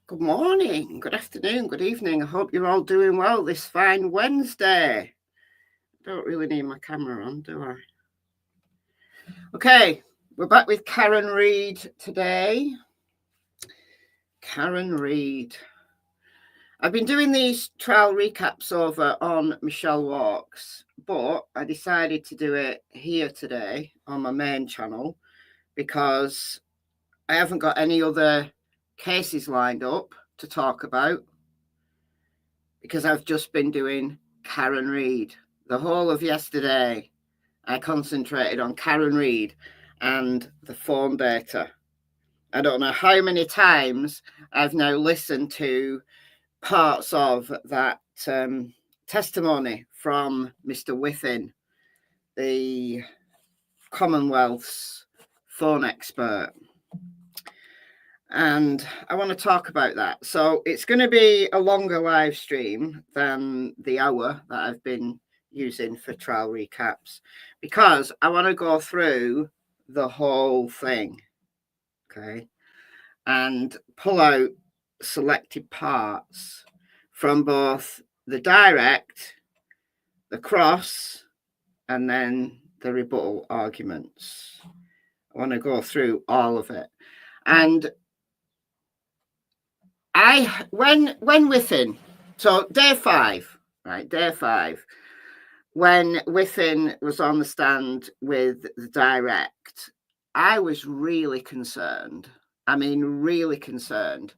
Good morning, good afternoon, good evening. I hope you're all doing well this fine Wednesday. I don't really need my camera on, do I? Okay, we're back with Karen Reid today. Karen Reid. I've been doing these trial recaps over on Michelle Walks, but I decided to do it here today on my main channel because I haven't got any other cases lined up to talk about, because I've just been doing Karen Reid. The whole of yesterday, I concentrated on Karen Reid and the phone data. I don't know how many times I've now listened to parts of that testimony from Mr. Whiffin, the Commonwealth's phone expert. And I want to talk about that. So it's going to be a longer live stream than the hour that I've been using for trial recaps, because I want to go through the whole thing, okay, and pull out selected parts from both the direct, the cross, and then the rebuttal arguments. I want to go through all of it. And when within, so day 5, right, day 5, when Whiffin was on the stand with the direct, I was really concerned. I mean, really concerned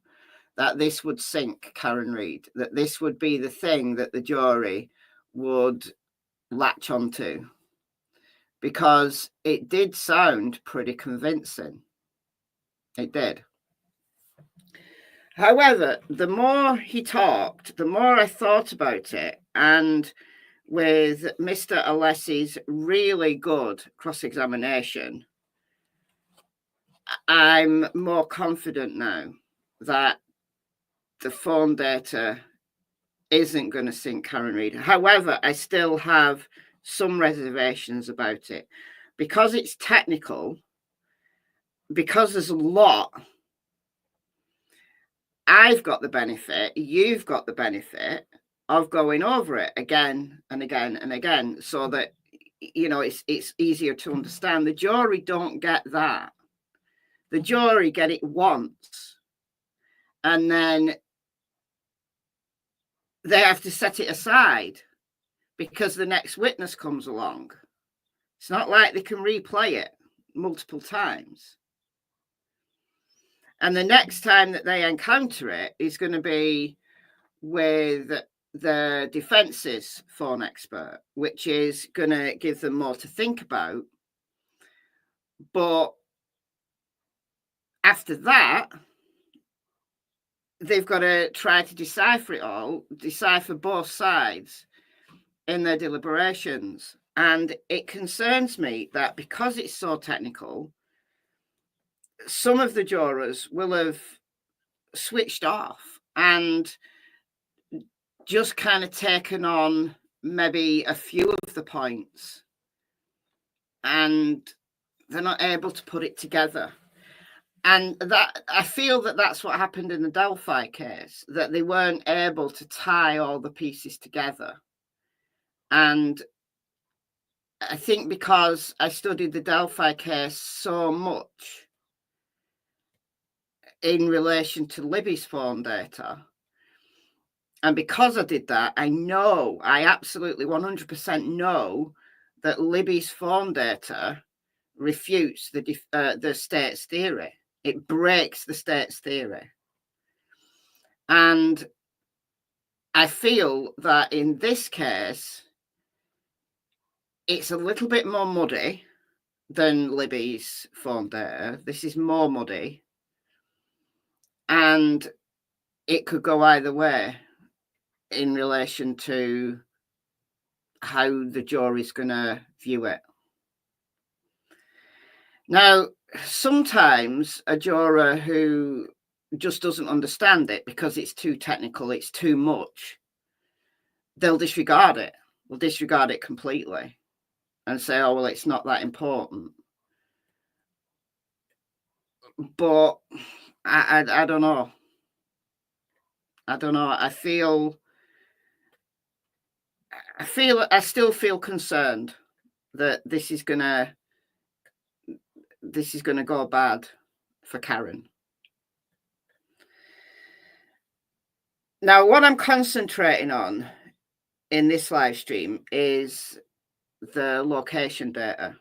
that this would sink Karen Reid, that this would be the thing that the jury would latch onto, because it did sound pretty convincing. It did. However, the more he talked, the more I thought about it. And with Mr. Alessi's really good cross-examination, I'm more confident now that the phone data isn't going to sink Karen Reid. However, I still have some reservations about it because it's technical, because there's a lot. I've got the benefit, you've got the benefit of going over it again and again and again, so that, you know, it's easier to understand. The jury don't get that. The jury get it once, and then they have to set it aside because the next witness comes along. It's not like they can replay it multiple times. And the next time that they encounter it is going to be with the defence's phone expert, which is going to give them more to think about. But after that, they've got to try to decipher it all, decipher both sides in their deliberations. And it concerns me that because it's so technical, some of the jurors will have switched off and just kind of taken on maybe a few of the points, and they're not able to put it together. And that, I feel that that's what happened in the Delphi case, that they weren't able to tie all the pieces together. And I think because I studied the Delphi case so much in relation to Libby's phone data, and because I did that, I absolutely 100% know that Libby's phone data refutes the state's theory. It breaks the state's theory. And I feel that in this case, it's a little bit more muddy than Libby's phone data. This is more muddy. And it could go either way in relation to how the jury's going to view it. Now, sometimes a juror who just doesn't understand it because it's too technical, it's too much, they'll disregard it. They'll disregard it completely and say, oh, well, it's not that important. But I don't know. I don't know. I still feel concerned that this is gonna go bad for Karen. Now, what I'm concentrating on in this live stream is the location data.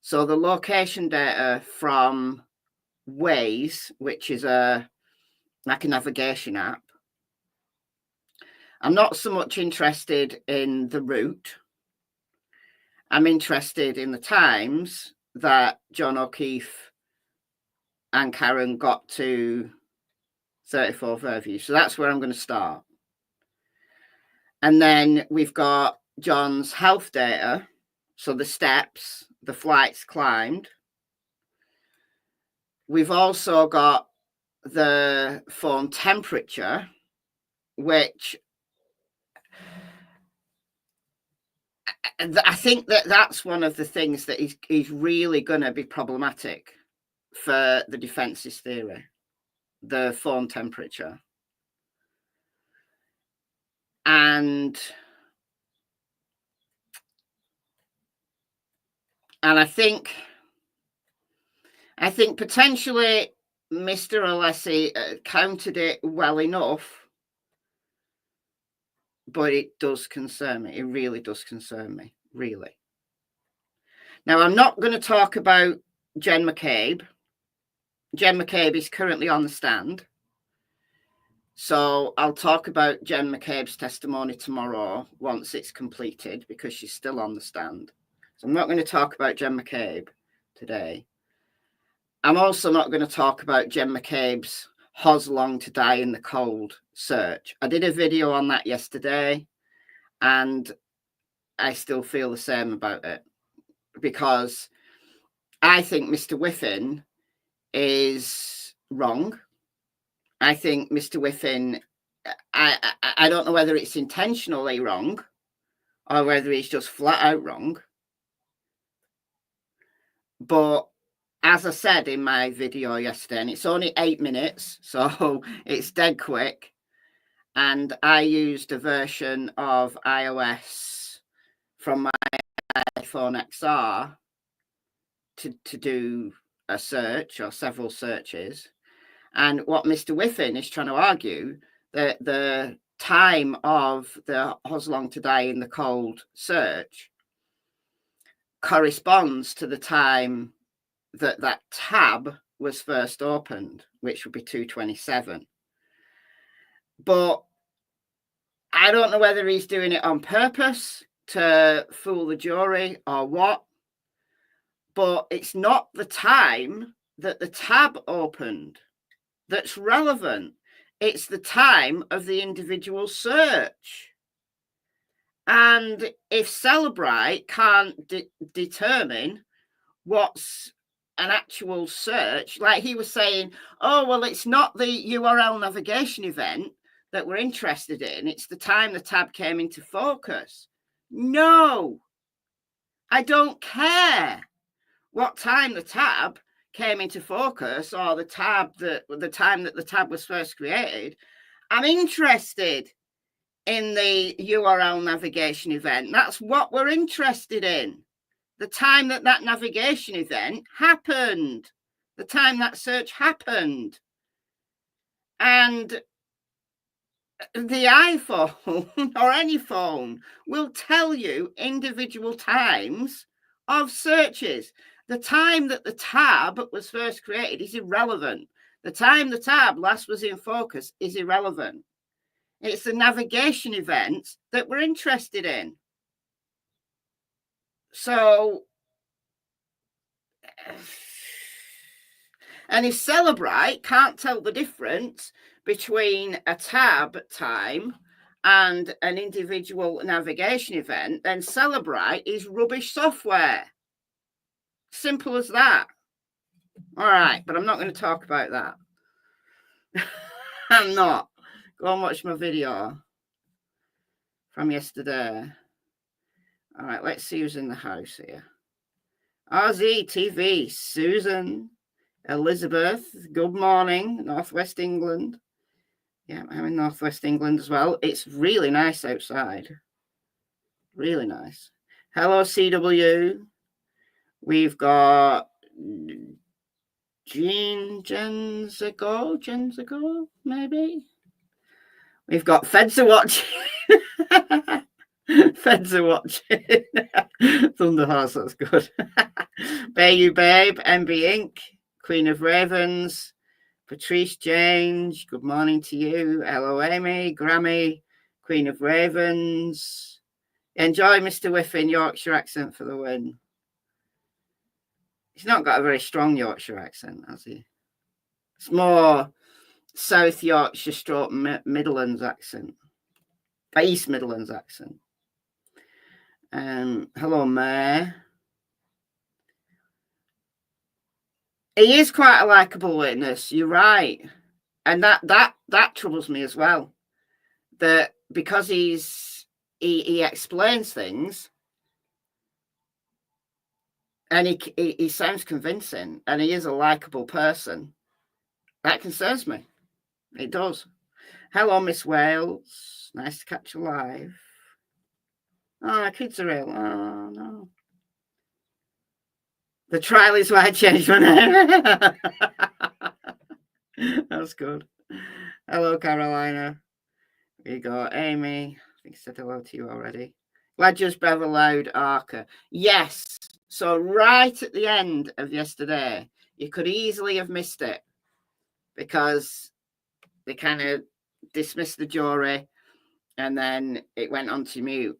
So the location data from Waze, which is like a navigation app. I'm not so much interested in the route. I'm interested in the times that John O'Keefe and Karen got to 34 Fairview. So that's where I'm going to start. And then we've got John's health data. So the steps, the flights climbed. We've also got the phone temperature, which I think that's one of the things that is really going to be problematic for the defence's theory, the phone temperature. And I think potentially Mr. Alessi counted it well enough, but it does concern me. It really does concern me, really. Now, I'm not going to talk about Jen McCabe. Jen McCabe is currently on the stand. So I'll talk about Jen McCabe's testimony tomorrow once it's completed, because she's still on the stand. So I'm not going to talk about Jen McCabe today. I'm also not going to talk about Jen McCabe's "How's long to die in the cold" search. I did a video on that yesterday, and I still feel the same about it, because I think Mr. Whiffin is wrong. I think Mr. Whiffin, I don't know whether it's intentionally wrong or whether he's just flat out wrong. But as I said in my video yesterday, and it's only 8 minutes, so it's dead quick. And I used a version of iOS from my iPhone XR to do a search or several searches. And what Mr. Whiffin is trying to argue, that the time of the "How's long to die in the cold" search corresponds to the time that tab was first opened, which would be 2:27. But I don't know whether he's doing it on purpose to fool the jury or what, but it's not the time that the tab opened that's relevant. It's the time of the individual search. And if Celebrite can't determine what's an actual search, like he was saying, oh, well, it's not the URL navigation event that we're interested in, it's the time the tab came into focus. No, I don't care what time the tab came into focus or the time that the tab was first created. I'm interested in the URL navigation event. That's what we're interested in. The time that navigation event happened, the time that search happened. And the iPhone or any phone will tell you individual times of searches. The time that the tab was first created is irrelevant. The time the tab last was in focus is irrelevant. It's the navigation events that we're interested in. So, and if Celebrite can't tell the difference between a tab time and an individual navigation event, then Celebrite is rubbish software. Simple as that. All right, but I'm not going to talk about that. I'm not. Go and watch my video from yesterday. All right, let's see who's in the house here. RZ TV, Susan, Elizabeth, good morning, Northwest England. Yeah, I'm in Northwest England as well. It's really nice outside. Really nice. Hello, CW. We've got Genzago, maybe. We've got Feds are watching. Feds are watching. Thunderhorse, that's good. Bayu Babe, MB Inc., Queen of Ravens, Patrice James, good morning to you. Hello, Amy, Grammy, Queen of Ravens. Enjoy Mr. Whiffin, Yorkshire accent for the win. He's not got a very strong Yorkshire accent, has he? It's more South Yorkshire stroke Midlands accent. East Midlands accent. Hello, Mayor. He is quite a likeable witness. You're right, and that troubles me as well. That because he explains things, and he sounds convincing, and he is a likeable person. That concerns me. It does. Hello, Miss Wales. Nice to catch you live. Oh, kids are ill. Oh no. The trial is why I changed my name. That's good. Hello, Carolina. We got Amy. I think I said hello to you already. Ledger's Bever Loud Arca. Yes. So right at the end of yesterday, you could easily have missed it because they kind of dismissed the jury and then it went on to mute.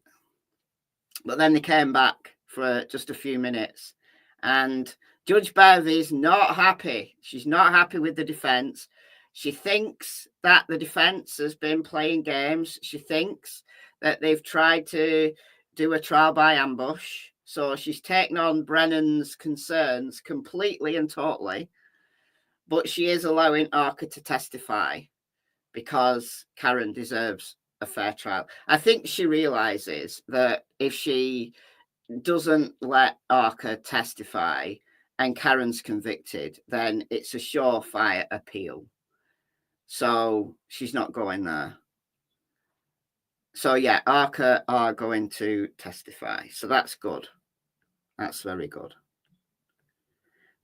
But then they came back for just a few minutes. And Judge Bev is not happy. She's not happy with the defense. She thinks that the defense has been playing games. She thinks that they've tried to do a trial by ambush. So she's taken on Brennan's concerns completely and totally. But she is allowing Arca to testify because Karen deserves a fair trial. I think she realizes that if she doesn't let Arca testify and Karen's convicted, then it's a surefire appeal. So she's not going there. So yeah, Arca are going to testify. So that's good. That's very good.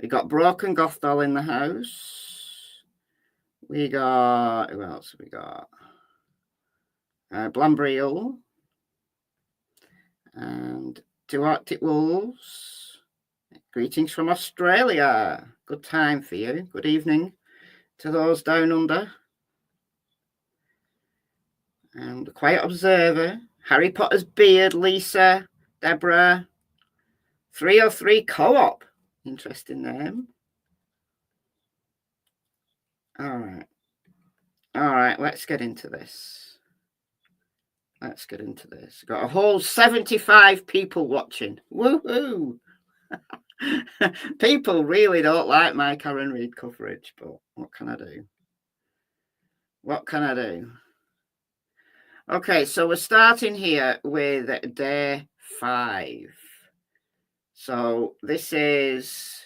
We got Broken Goth Doll in the house. We got, who else have we got? Blambriel. And Two Arctic Wolves. Greetings from Australia. Good time for you. Good evening to those down under. And the Quiet Observer. Harry Potter's Beard. Lisa. Deborah. 303 Co-op. Interesting name. All right. All right, let's get into this. Let's get into this. Got a whole 75 people watching. Woohoo! People really don't like my Karen Reid coverage, but what can I do? What can I do? Okay, so we're starting here with day 5. So this is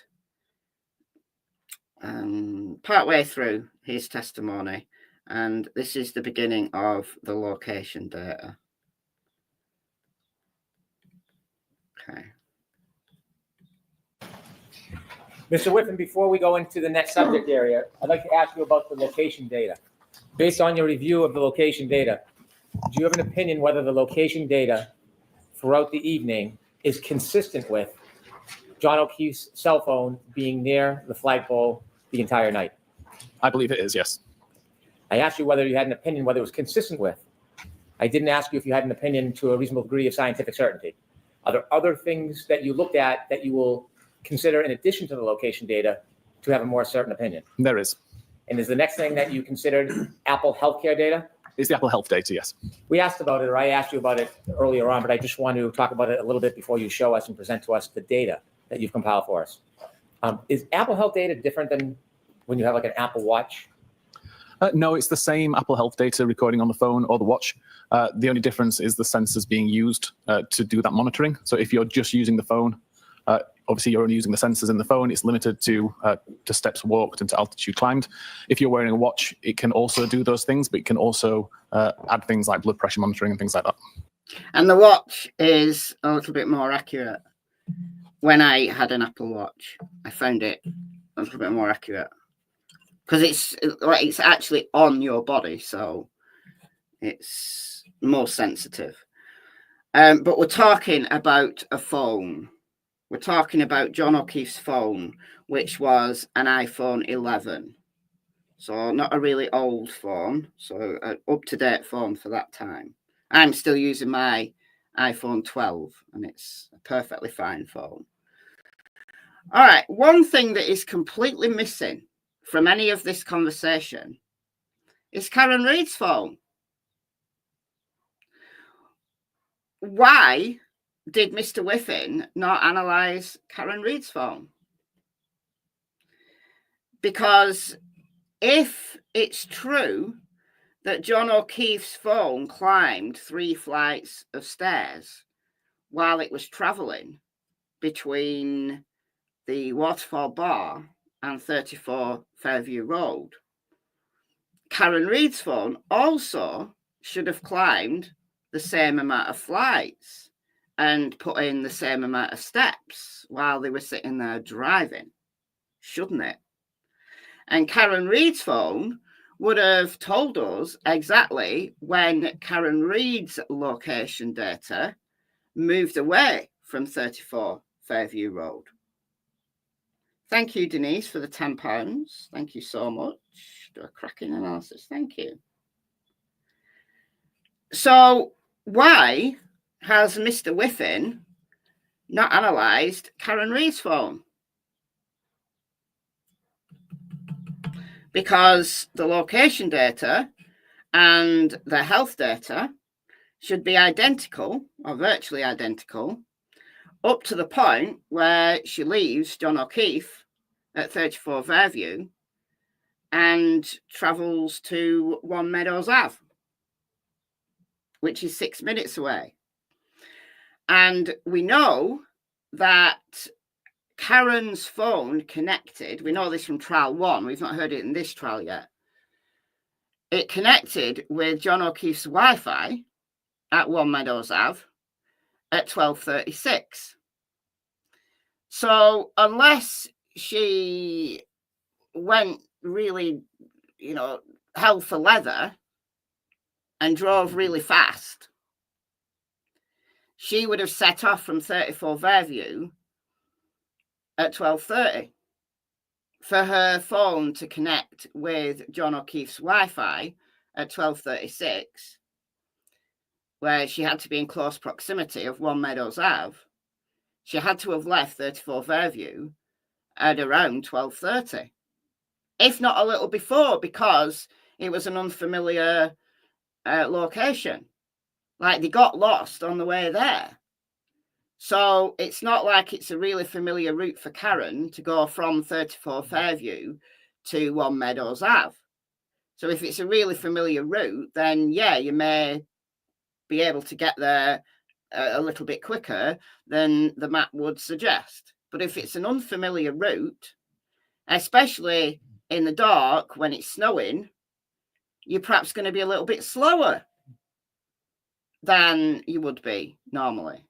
partway through his testimony, and this is the beginning of the location data. Okay. Mr. Whiffen, before we go into the next subject area, I'd like to ask you about the location data. Based on your review of the location data, do you have an opinion whether the location data throughout the evening is consistent with John O'Keefe's cell phone being near the flagpole the entire night? I believe it is, yes. I asked you whether you had an opinion whether it was consistent with. I didn't ask you if you had an opinion to a reasonable degree of scientific certainty. Are there other things that you looked at that you will consider in addition to the location data to have a more certain opinion? There is. And is the next thing that you considered Apple healthcare data? It's the Apple Health data, yes. We asked about it, or I asked you about it earlier on, but I just want to talk about it a little bit before you show us and present to us the data that you've compiled for us. Is Apple Health data different than when you have like an Apple Watch? No, it's the same Apple Health data recording on the phone or the watch. The only difference is the sensors being used to do that monitoring. So if you're just using the phone, obviously you're only using the sensors in the phone. It's limited to steps walked and to altitude climbed. If you're wearing a watch, it can also do those things, but it can also add things like blood pressure monitoring and things like that. And the watch is a little bit more accurate. When I had an Apple Watch, I found it a little bit more accurate because it's actually on your body, so it's more sensitive. But we're talking about a phone. We're talking about John O'Keefe's phone, which was an iPhone 11. So not a really old phone, so an up-to-date phone for that time. I'm still using my iPhone 12, and it's a perfectly fine phone. All right, one thing that is completely missing from any of this conversation is Karen Reid's phone. Why did Mr. Whiffen not analyse Karen Reid's phone? Because if it's true that John O'Keefe's phone climbed 3 flights of stairs while it was travelling between the Waterfall Bar and 34 Fairview Road, Karen Reid's phone also should have climbed the same amount of flights and put in the same amount of steps while they were sitting there driving, shouldn't it? And Karen Reid's phone would have told us exactly when Karen Reid's location data moved away from 34 Fairview Road. Thank you, Denise, for the £10. Thank you so much. Do a cracking analysis. Thank you. So why has Mr. Whiffen not analysed Karen Reid's phone? Because the location data and the health data should be identical or virtually identical up to the point where she leaves John O'Keefe at 34 Fairview and travels to One Meadows Ave, which is 6 minutes away. And we know that Karen's phone connected, we know this from trial 1, we've not heard it in this trial yet. It connected with John O'Keefe's Wi-Fi at One Meadows Ave at 12:36. So unless she went really, hell for leather and drove really fast, she would have set off from 34 Fairview at 12:30 for her phone to connect with John O'Keefe's Wi-Fi at 12:36, where she had to be in close proximity of One Meadows Ave. She had to have left 34 Fairview at around 12:30, if not a little before, because it was an unfamiliar location. Like, they got lost on the way there. So it's not like it's a really familiar route for Karen to go from 34 Fairview to One Meadows Ave. So if it's a really familiar route, then yeah, you may be able to get there a little bit quicker than the map would suggest. But if it's an unfamiliar route, especially in the dark when it's snowing, you're perhaps going to be a little bit slower than you would be normally.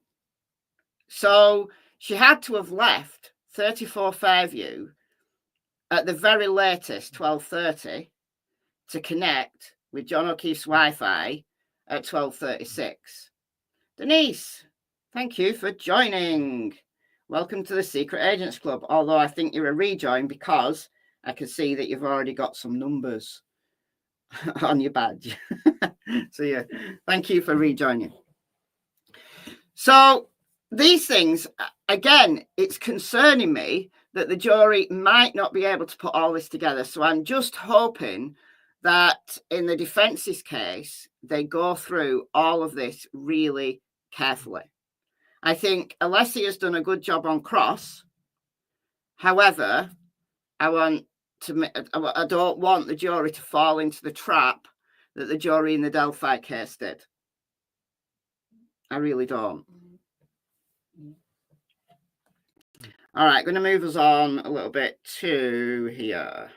So she had to have left 34 Fairview at the very latest 12:30 to connect with John O'Keefe's Wi-Fi at 12:36. Denise, thank you for joining. Welcome to the Secret Agents Club, although I think you're a rejoin because I can see that you've already got some numbers on your badge. So yeah, thank you for rejoining. So these things, again, it's concerning me that the jury might not be able to put all this together. So I'm just hoping that in the defence's case, they go through all of this really carefully. I think Alessi has done a good job on cross. However, I don't want the jury to fall into the trap that the jury in the Delphi case did. I really don't. All right, going to move us on a little bit to here.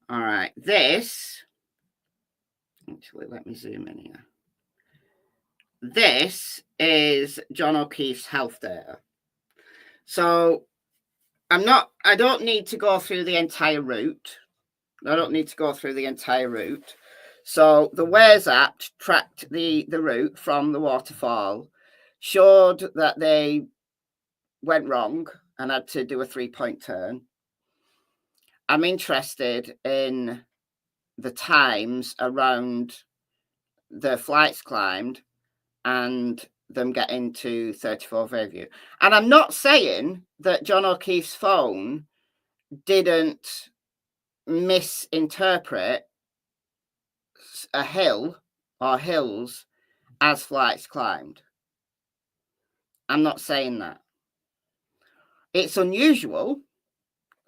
All right, this, actually, let me zoom in here. This is John O'Keefe's health data. So I don't need to go through the entire route. I don't need to go through the entire route. So the Waze app tracked the route from the waterfall, showed that they went wrong and had to do a 3-point turn. I'm interested in the times around the flights climbed and them getting to 34 Fairview. And I'm not saying that John O'Keefe's phone didn't misinterpret a hill or hills as flights climbed. I'm not saying that. It's unusual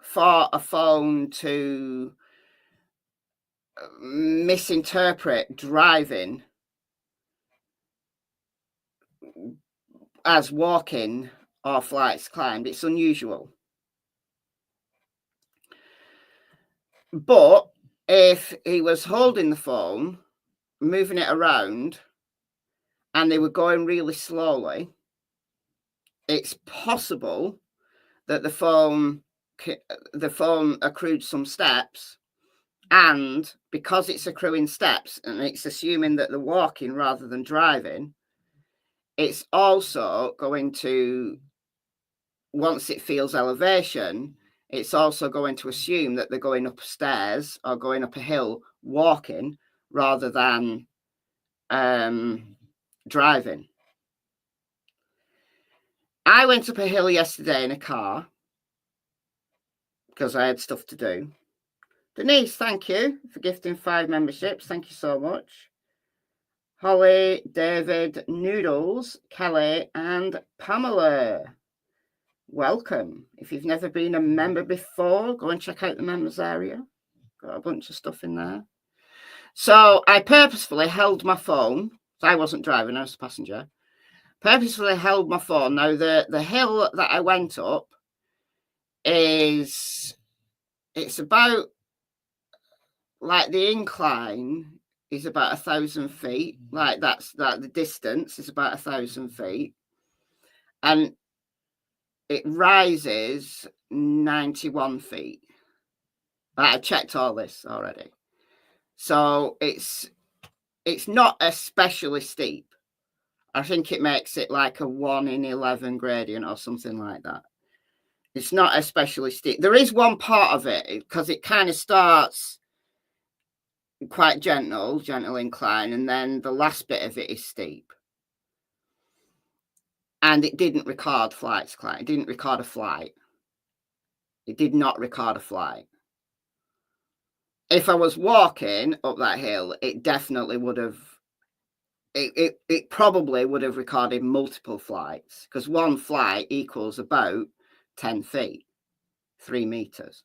for a phone to misinterpret driving as walking or flights climbed. It's unusual. But if he was holding the phone, moving it around, and they were going really slowly, it's possible that the phone accrued some steps, and because it's accruing steps and it's assuming that they're walking rather than driving, it's also going to, once it feels elevation, it's also going to assume that they're going up stairs or going up a hill walking rather than driving. I went up a hill yesterday in a car because I had stuff to do. Denise, thank you for gifting 5 memberships. Thank you so much. Holly, David, Noodles, Kelly, and Pamela. Welcome. If you've never been a member before, go and check out the members area. Got a bunch of stuff in there. So I purposefully held my phone. So I wasn't driving, I was a passenger. Purposefully held my phone. Now, the hill that I went up it's about, like, the incline is about 1,000 feet. Like, that's the distance is about 1,000 feet. And it rises 91 feet. I checked all this already. So it's not especially steep. I think it makes it like a 1 in 11 gradient or something like that. It's not especially steep. There is one part of it because it kind of starts quite gentle incline, and then the last bit of it is steep. And it didn't record flights climb. It didn't record a flight. It did not record a flight. If I was walking up that hill, it definitely would have. It probably would have recorded multiple flights, because one flight equals about 10 feet, 3 meters.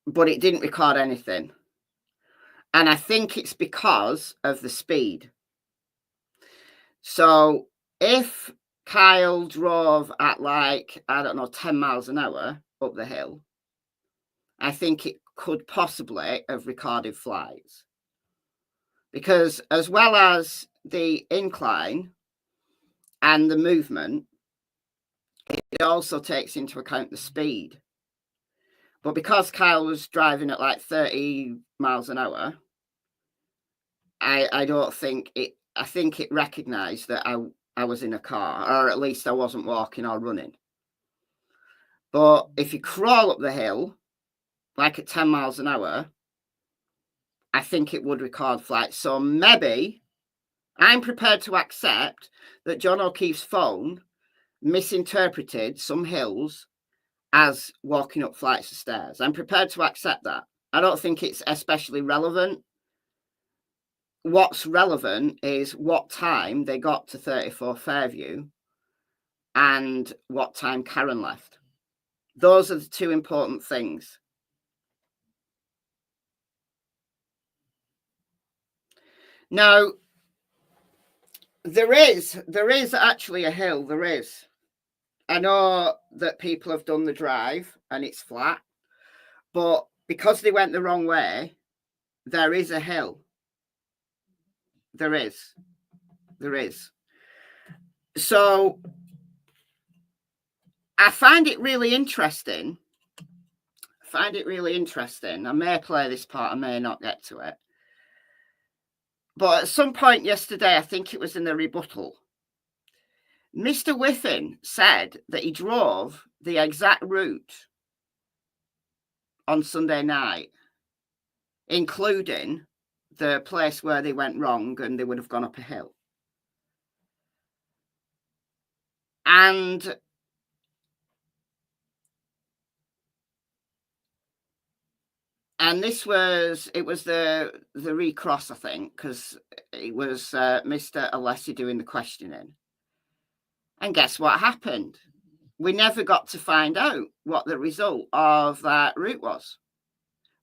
But it didn't record anything. And I think it's because of the speed. So if Kyle drove at, like, I don't know, 10 miles an hour up the hill, I think it could possibly have recorded flights. Because as well as the incline and the movement, it also takes into account the speed. But because Kyle was driving at like 30 miles an hour, I don't think it, I think it recognized that I was in a car, or at least I wasn't walking or running. But if you crawl up the hill, like at 10 miles an hour, I think it would record flights. So maybe I'm prepared to accept that John O'Keefe's phone misinterpreted some hills as walking up flights of stairs. I'm prepared to accept that. I don't think it's especially relevant. What's relevant is what time they got to 34 Fairview and what time Karen left. Those are the 2 important things. Now, there is actually a hill. There is. I know that people have done the drive and it's flat, but because they went the wrong way, there is a hill. There is. So I find it really interesting. I may play this part, I may not get to it. But at some point yesterday, I think it was in the rebuttal, Mr. Whiffen said that he drove the exact route on Sunday night, including the place where they went wrong and they would have gone up a hill. And it was the recross, I think, because it was Mr. Alessi doing the questioning. And guess what happened? We never got to find out what the result of that route was.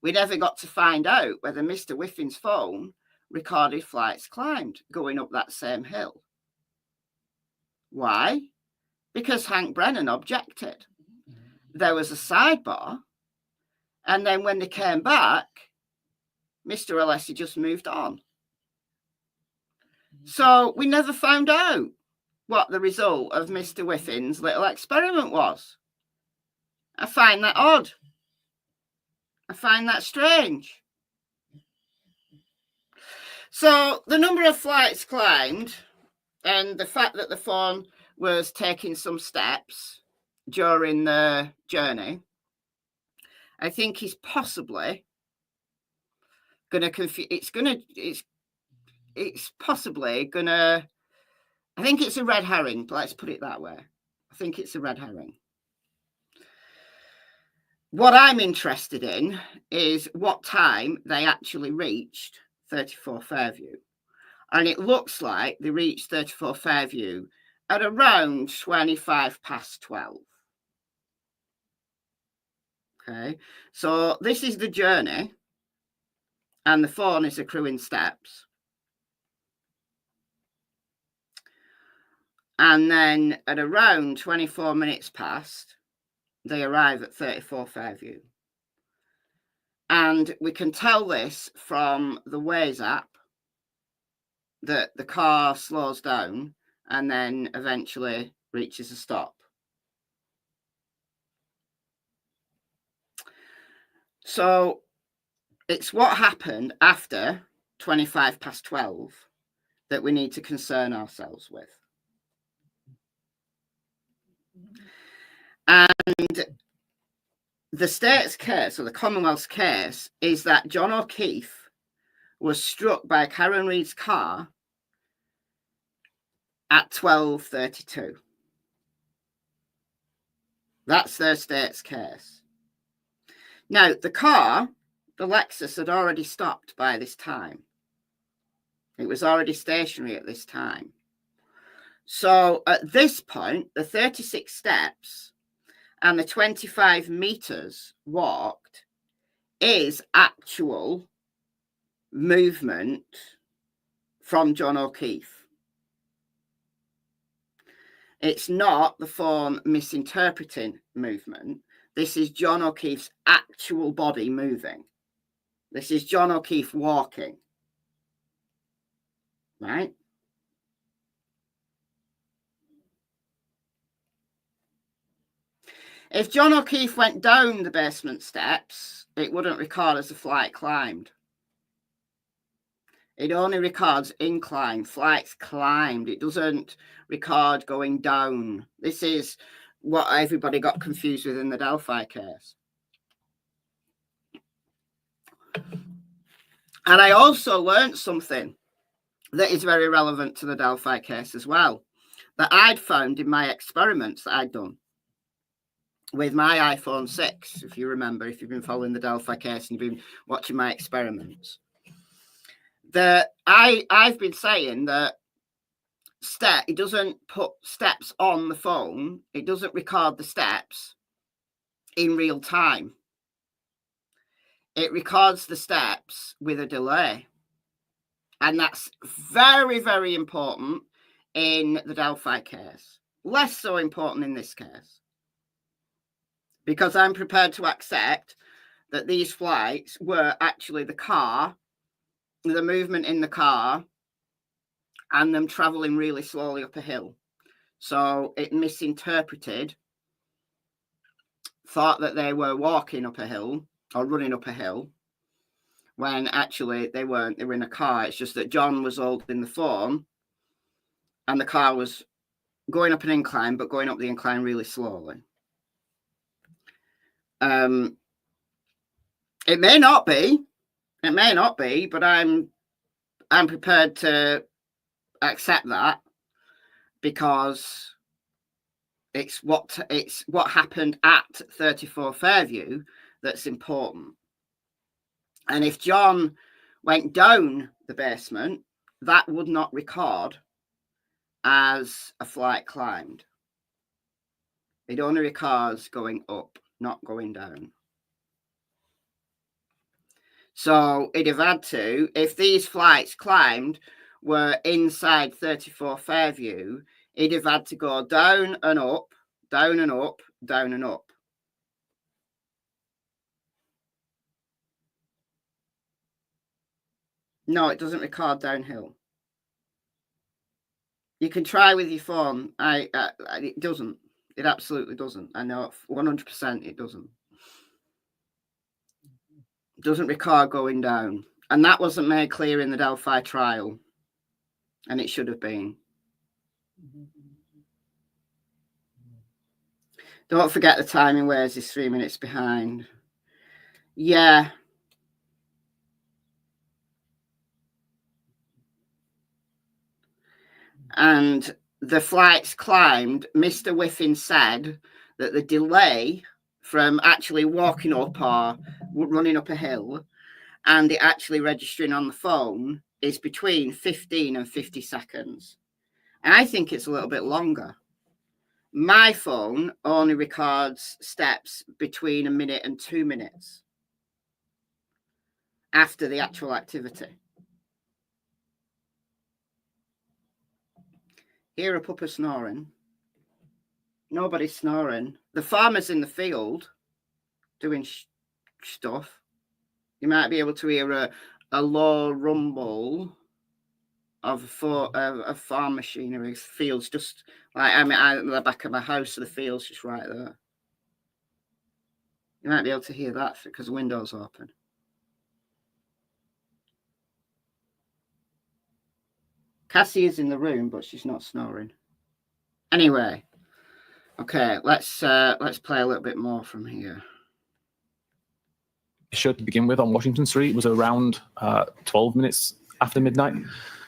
We never got to find out whether Mr. Whiffen's phone recorded flights climbed going up that same hill. Why? Because Hank Brennan objected. There was a sidebar, and then when they came back, Mr. Alessi just moved on. So we never found out what the result of Mr. Whiffen's little experiment was. I find that odd. I find that strange. So the number of flights climbed and the fact that the phone was taking some steps during the journey, I think is possibly going to confuse. It's possibly going to. I think it's a red herring. Let's put it that way. I think it's a red herring. What I'm interested in is what time they actually reached 34 Fairview. And it looks like they reached 34 Fairview at around 25 past 12. Okay, so this is the journey, and the phone is accruing steps. And then at around 24 minutes past, they arrive at 34 Fairview. And we can tell this from the Waze app that the car slows down and then eventually reaches a stop. So it's what happened after 25 past 12 that we need to concern ourselves with. And the state's case, or the Commonwealth's case, is that John O'Keefe was struck by Karen Reid's car at 12:32. That's their state's case. Now, the car, the Lexus, had already stopped by this time. It was already stationary at this time. So at this point, the 36 steps and the 25 meters walked is actual movement from John O'Keefe. It's not the phone misinterpreting movement. This is John O'Keefe's actual body moving. This is John O'Keefe walking. Right? If John O'Keefe went down the basement steps, it wouldn't record as a flight climbed. It only records incline, flights climbed. It doesn't record going down. This is what everybody got confused with in the Delphi case. And I also learned something that is very relevant to the Delphi case as well, that I'd found in my experiments that I'd done with my iPhone 6, if you remember, if you've been following the Delphi case and you've been watching my experiments. That I've been saying that it doesn't put steps on the phone. It doesn't record the steps in real time. It records the steps with a delay. And that's very, very important in the Delphi case. less so important in this case, because I'm prepared to accept that these flights were actually the car, the movement in the car, and them traveling really slowly up a hill. So it misinterpreted, thought that they were walking up a hill or running up a hill, when actually they weren't. They were in a car. It's just that John was holding the phone and the car was going up an incline, but going up the incline really slowly. It may not be, but I'm prepared to accept that, because it's what happened at 34 Fairview that's important. And if John went down the basement, that would not record as a flight climbed. It only records going up, not going down. So it'd have had to, if these flights climbed were inside 34 Fairview, it'd have had to go down and up, down and up, down and up. No, it doesn't record downhill. You can try with your phone. It doesn't. It absolutely doesn't. I know 100% it doesn't. It doesn't record going down. And that wasn't made clear in the Delphi trial. And it should have been. Don't forget the timing. Where's is 3 minutes behind? Yeah. And the flights climbed. Mr. Whiffin said that the delay from actually walking up or running up a hill and it actually registering on the phone is between 15 and 50 seconds. And I think it's a little bit longer. My phone only records steps between a minute and 2 minutes after the actual activity. Hear a pupper snoring. Nobody's snoring. The farmer's in the field doing stuff. You might be able to hear a low rumble of farm machinery. Fields just like I'm at the back of my house, so the field's just right there. You might be able to hear that because the window's open. Cassie is in the room, but she's not snoring. Anyway, okay, let's play a little bit more from here. Show to begin with on Washington Street was around 12 minutes after midnight.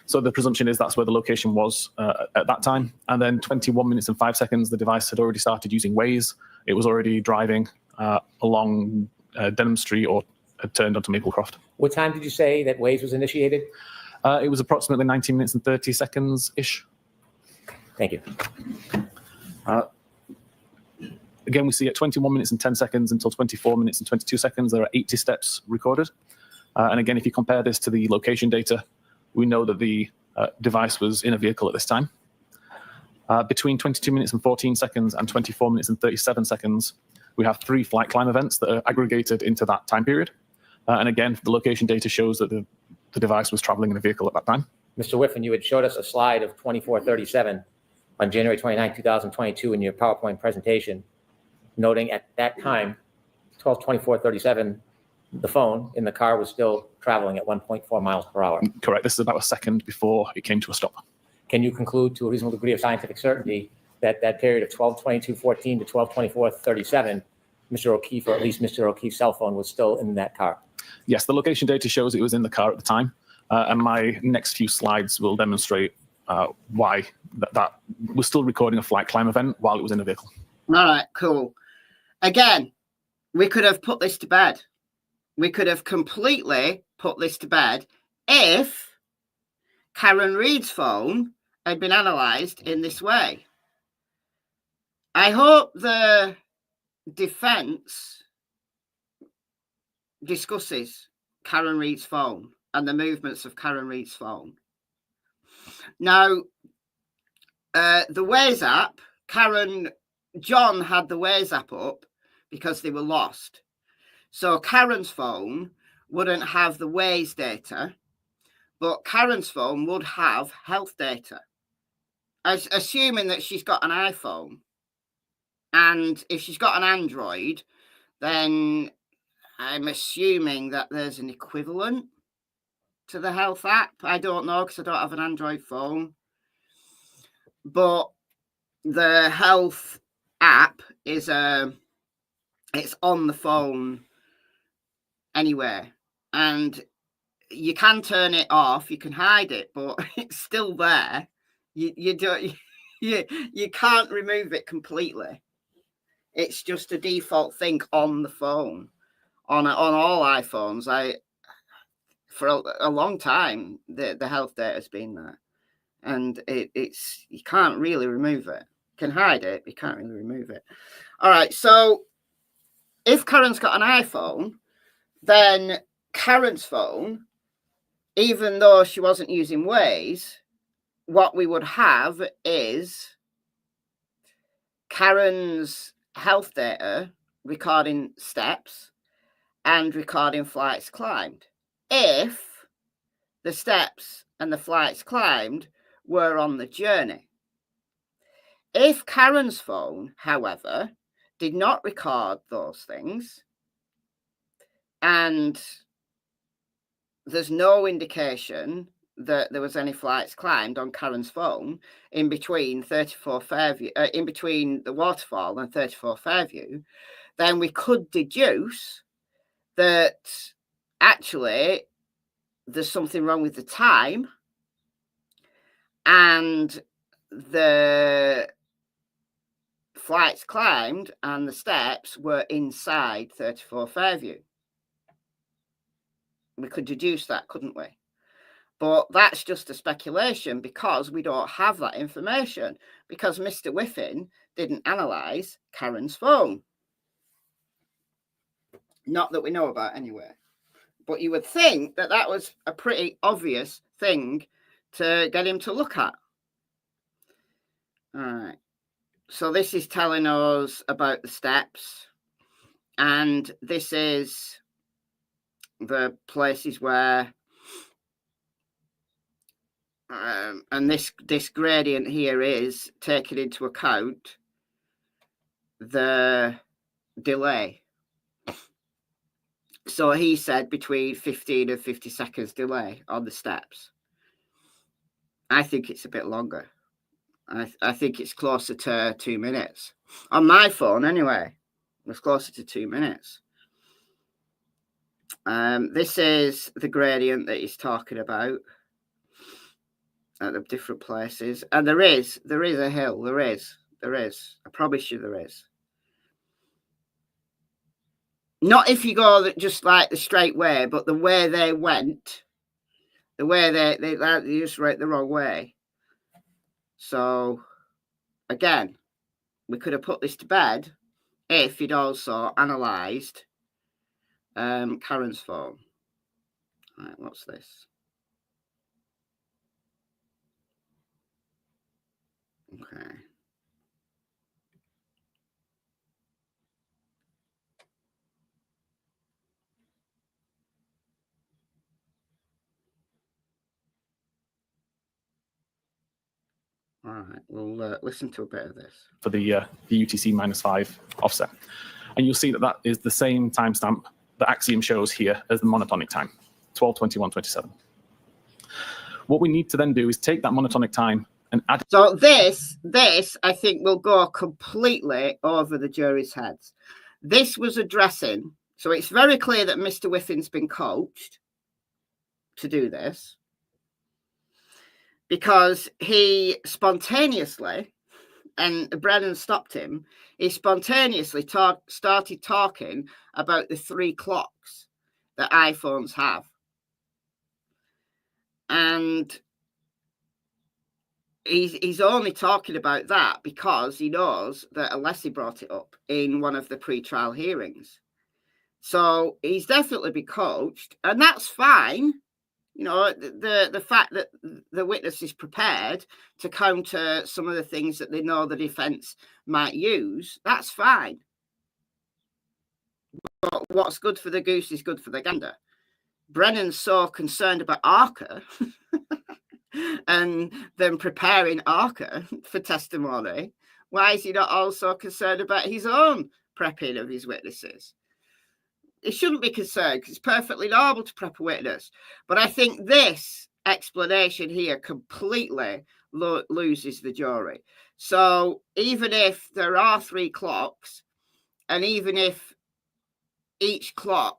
So the presumption is that's where the location was at that time. And then 21 minutes and 5 seconds, the device had already started using Waze. It was already driving along Denham Street or had turned onto Maplecroft. What time did you say that Waze was initiated? It was approximately 19 minutes and 30 seconds-ish. Thank you. Again, we see at 21 minutes and 10 seconds until 24 minutes and 22 seconds, there are 80 steps recorded. And again, if you compare this to the location data, we know that the device was in a vehicle at this time. Between 22 minutes and 14 seconds and 24 minutes and 37 seconds, we have 3 flight climb events that are aggregated into that time period. And again, the location data shows that the device was traveling in a vehicle at that time. Mr. Whiffen, you had showed us a slide of 2437 on January 29, 2022 in your PowerPoint presentation, noting at that time, 12/24/37, the phone in the car was still traveling at 1.4 miles per hour. Correct. This is about a second before it came to a stop. Can you conclude to a reasonable degree of scientific certainty that that period of 12/22/14 to 12/24/37, Mr. O'Keefe, or at least Mr. O'Keefe's cell phone, was still in that car? Yes, the location data shows it was in the car at the time. And my next few slides will demonstrate why that was still recording a flight climb event while it was in a vehicle. All right, cool. Again, we could have put this to bed. We could have completely put this to bed if Karen Reid's phone had been analysed in this way. I hope the defence discusses Karen Reid's phone and the movements of Karen Reid's phone. Now, the Waze app John had the Waze app up because they were lost. So Karen's phone wouldn't have the Waze data, but Karen's phone would have health data. Assuming that she's got an iPhone. And if she's got an Android, then I'm assuming that there's an equivalent to the health app. I don't know because I don't have an Android phone. But the health app is it's on the phone anyway. And you can turn it off, you can hide it, but it's still there. You don't you can't remove it completely. It's just a default thing on the phone, on all iPhones. For a long time, the health data has been there, and it's you can't really remove it. You can hide it, but you can't really remove it. All right, so if Karen's got an iPhone, then Karen's phone, even though she wasn't using Waze, what we would have is Karen's health data recording steps and recording flights climbed. If the steps and the flights climbed were on the journey. If Karen's phone, however, did not record those things, and there's no indication that there was any flights climbed on Karen's phone in between 34 Fairview, in between the waterfall and 34 Fairview, then we could deduce that actually there's something wrong with the time, and the flights climbed and the steps were inside 34 Fairview. We could deduce that, couldn't we? But that's just a speculation because we don't have that information, because Mr. Whiffen didn't analyse Karen's phone. Not that we know about anyway. But you would think that that was a pretty obvious thing to get him to look at. All right. So this is telling us about the steps. And this is the places where... and this gradient here is taking into account the delay. So he said between 15 and 50 seconds delay on the steps. I think it's a bit longer. I think it's closer to 2 minutes. On my phone, anyway, it was closer to 2 minutes. This is the gradient that he's talking about at the different places. And there is a hill. There is. I promise you there is. Not if you go just like the straight way, but the way they went, the way they just went the wrong way. So, again, we could have put this to bed if he'd also analysed Karen's phone. All right, what's this? Okay. All right, we'll listen to a bit of this. For the UTC -5 offset. And you'll see that that is the same timestamp that Axiom shows here as the monotonic time, 12:21:27. What we need to then do is take that monotonic time and add... So this, I think, will go completely over the jury's heads. This was addressing... So it's very clear that Mr. Whiffen's been coached to do this, because he spontaneously, and Brennan stopped him, he spontaneously started talking about the 3 clocks that iPhones have. And he's only talking about that because he knows that Alessi brought it up in one of the pre-trial hearings. So he's definitely been coached, and that's fine. You know, the fact that the witness is prepared to counter some of the things that they know the defence might use, that's fine. But what's good for the goose is good for the gander. Brennan's so concerned about Arca and them preparing Arca for testimony. Why is he not also concerned about his own prepping of his witnesses? He shouldn't be concerned because it's perfectly normal to prep a witness. But I think this explanation here completely loses the jury. So even if there are 3 clocks, and even if each clock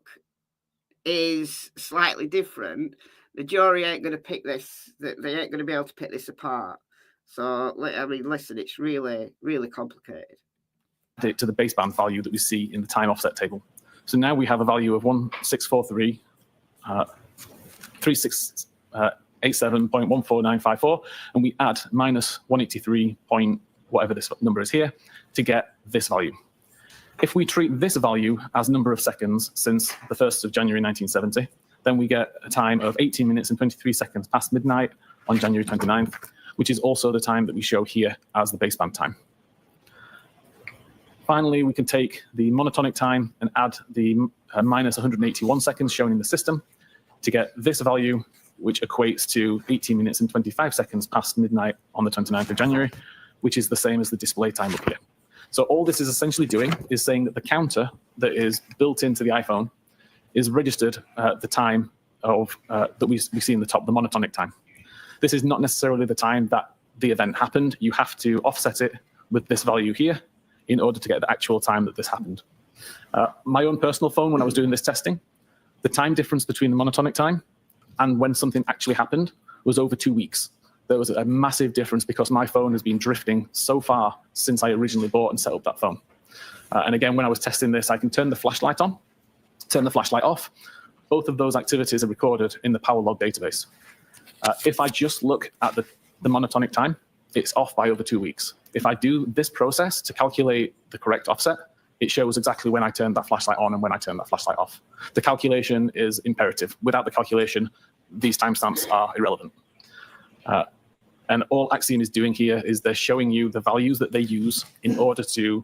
is slightly different, the jury ain't going to pick this. They ain't going to be able to pick this apart. So, I mean, listen, it's really, really complicated. To the baseband value that we see in the time offset table. So now we have a value of 1643, 3687.14954, and we add minus 183 point whatever this number is here to get this value. If we treat this value as number of seconds since the 1st of January 1970, then we get a time of 18 minutes and 23 seconds past midnight on January 29th, which is also the time that we show here as the baseband time. Finally, we can take the monotonic time and add the minus 181 seconds shown in the system to get this value, which equates to 18 minutes and 25 seconds past midnight on the 29th of January, which is the same as the display time up here. So all this is essentially doing is saying that the counter that is built into the iPhone is registered at the time of that we see in the top, the monotonic time. This is not necessarily the time that the event happened. You have to offset it with this value here in order to get the actual time that this happened. My own personal phone, when I was doing this testing, the time difference between the monotonic time and when something actually happened was over 2 weeks. There was a massive difference because my phone has been drifting so far since I originally bought and set up that phone. And again, when I was testing this, I can turn the flashlight on, turn the flashlight off. Both of those activities are recorded in the power log database. If I just look at the monotonic time, it's off by over 2 weeks. If I do this process to calculate the correct offset, it shows exactly when I turned that flashlight on and when I turned that flashlight off. The calculation is imperative. Without the calculation, these timestamps are irrelevant. And all Axiom is doing here is they're showing you the values that they use in order to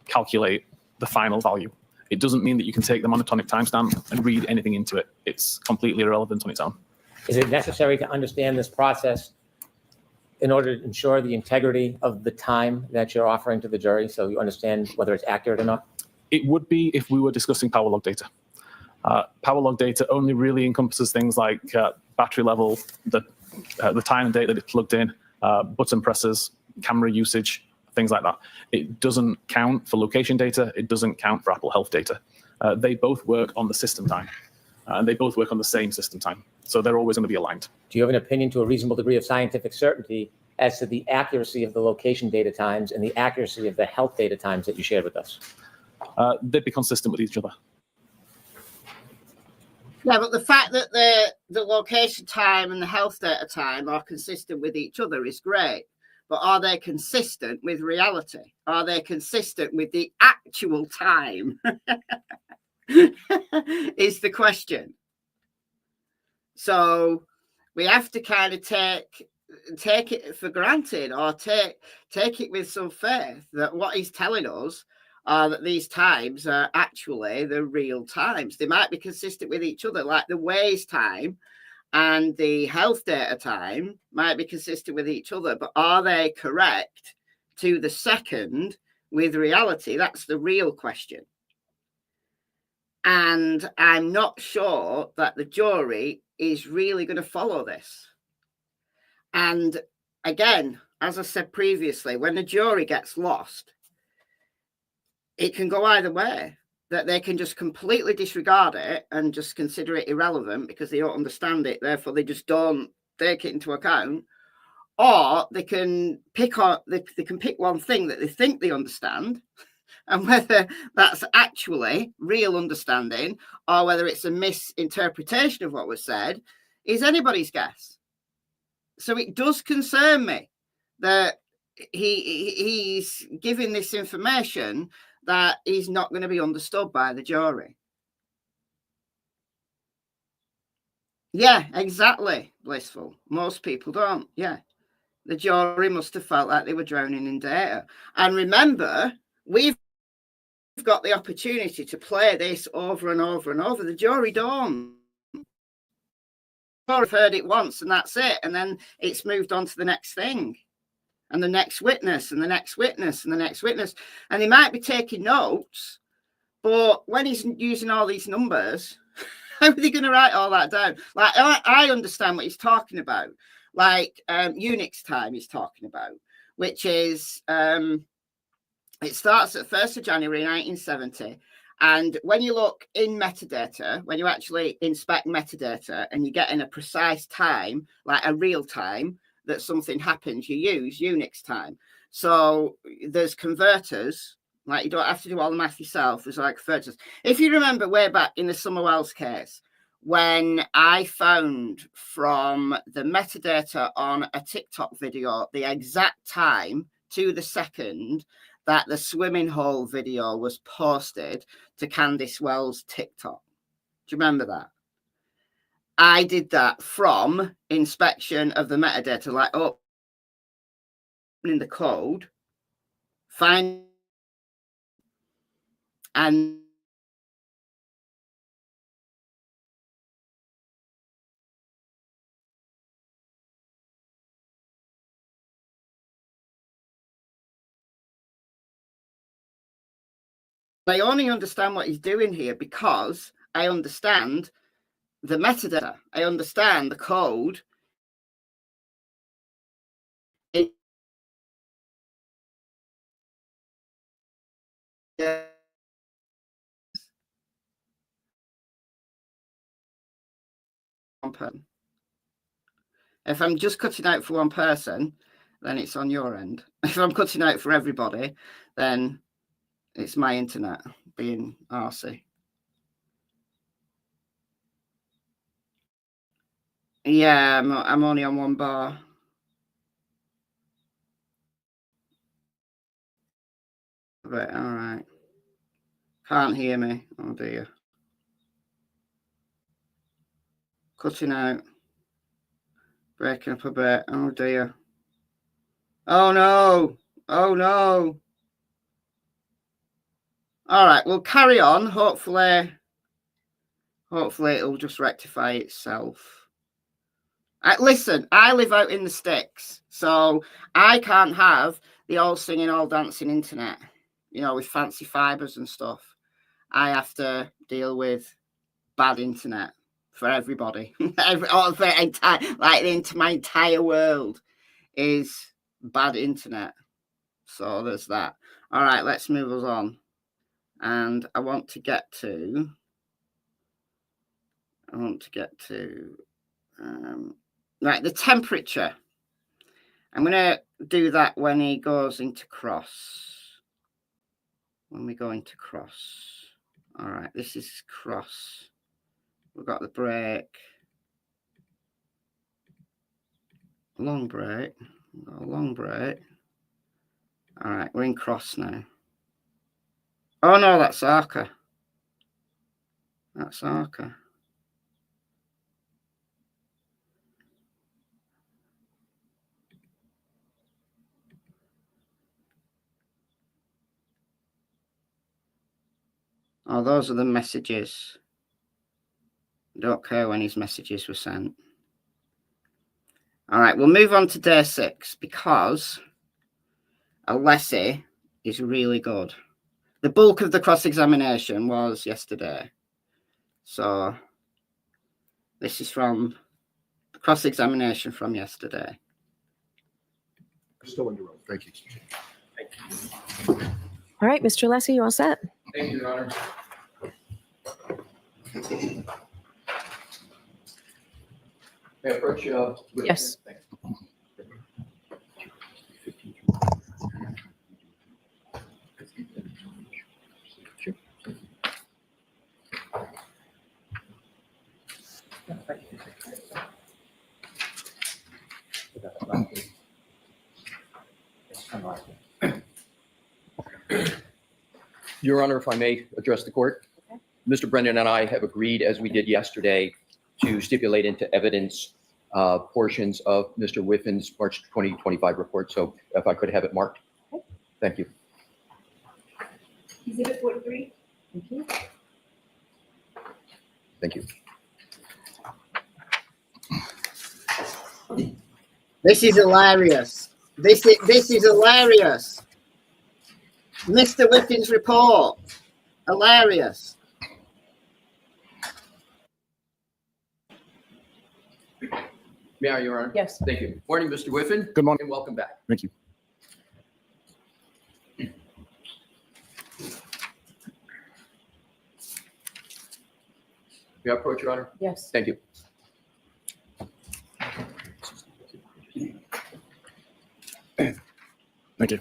calculate the final value. It doesn't mean that you can take the monotonic timestamp and read anything into it. It's completely irrelevant on its own. Is it necessary to understand this process in order to ensure the integrity of the time that you're offering to the jury so you understand whether it's accurate or not? It would be if we were discussing power log data. Power log data only really encompasses things like battery level, the time and date that it's plugged in, button presses, camera usage, things like that. It doesn't count for location data. It doesn't count for Apple Health data. They both work on the system time, and they both work on the same system time. So they're always going to be aligned. Do you have an opinion to a reasonable degree of scientific certainty as to the accuracy of the location data times and the accuracy of the health data times that you shared with us? They'd be consistent with each other. Yeah, but the fact that the location time and the health data time are consistent with each other is great. But are they consistent with reality? Are they consistent with the actual time? Is the question. So we have to kind of take it for granted, or take it with some faith that what he's telling us are that these times are actually the real times. They might be consistent with each other, like the Waze time and the health data time might be consistent with each other, but are they correct to the second with reality? That's the real question. And I'm not sure that the jury is really going to follow this. And again, as I said previously, when the jury gets lost, it can go either way, that they can just completely disregard it and just consider it irrelevant because they don't understand it. Therefore, they just don't take it into account. Or they can pick one thing that they think they understand, and whether that's actually real understanding or whether it's a misinterpretation of what was said is anybody's guess. So it does concern me that he's giving this information that is not going to be understood by the jury. Yeah, exactly. Blissful. Most people don't. Yeah. The jury must have felt like they were drowning in data. And remember, we've got the opportunity to play this over and over and over. The jury don't. I've heard it once and that's it. And then it's moved on to the next thing. And the next witness, and the next witness, and the next witness. And they might be taking notes, but when he's using all these numbers, how are they going to write all that down? Like, I understand what he's talking about. Like Unix time he's talking about, which is, it starts at 1st of January 1970. And when you look in metadata, when you actually inspect metadata and you're getting a precise time, like a real time, that something happens, you use Unix time. So there's converters, like you don't have to do all the math yourself. There's like converters. If you remember way back in the Summerwells case, when I found from the metadata on a TikTok video the exact time to the second that the swimming hole video was posted to Candice Wells' TikTok. Do you remember that? I did that from inspection of the metadata, like opening the code, find, and I only understand what he's doing here because I understand the metadata. I understand the code. If I'm just cutting out for one person, then it's on your end. If I'm cutting out for everybody, then it's my internet being arsey. Yeah, I'm only on one bar. But all right. Can't hear me. Oh dear. Cutting out. Breaking up a bit. Oh dear. Oh no. Oh no. All right, we'll carry on. Hopefully it'll just rectify itself. Listen, I live out in the sticks, so I can't have the all singing, all dancing internet, with fancy fibers and stuff. I have to deal with bad internet for everybody. My entire world is bad internet. So there's that. All right, let's move us on. And I want to get to right, the temperature. I'm going to do that when he goes into cross. When we go into cross. All right, this is cross. We've got the break. Long break. We've got a long break. All right, we're in cross now. Oh, no, that's Arca. That's Arca. Oh, those are the messages. Don't care when his messages were sent. All right, we'll move on to day 6 because Alessi is really good. The bulk of the cross-examination was yesterday. So this is from the cross-examination from yesterday. Still under oath. Thank you. All right, Mr. Alessi, you all set? Thank you, Your Honor. May I approach you? Yes. Your Honor, if I may address the court. Okay. Mr. Brendan and I have agreed, as we did yesterday, to stipulate into evidence portions of Mr. Whiffin's March 2025 report. So if I could have it marked. Thank you. Exhibit 43. Thank you. Thank you. This is hilarious. This is hilarious. Mr. Whiffin's report. Hilarious. May I, Your Honor? Yes. Thank you. Morning, Mr. Whiffin. Good morning. And welcome back. Thank you. May I approach, Your Honor? Yes. Thank you. Thank you.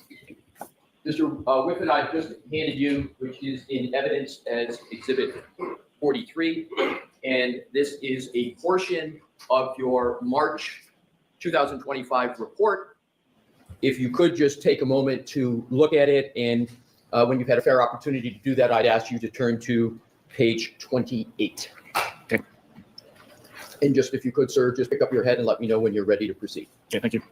Mr. Whiffin, I've just handed you, which is in evidence as Exhibit 43, and this is a portion of your March 2025 report. If you could just take a moment to look at it, and when you've had a fair opportunity to do that, I'd ask you to turn to page 28. Okay. And just if you could, sir, just pick up your head and let me know when you're ready to proceed. Okay, thank you.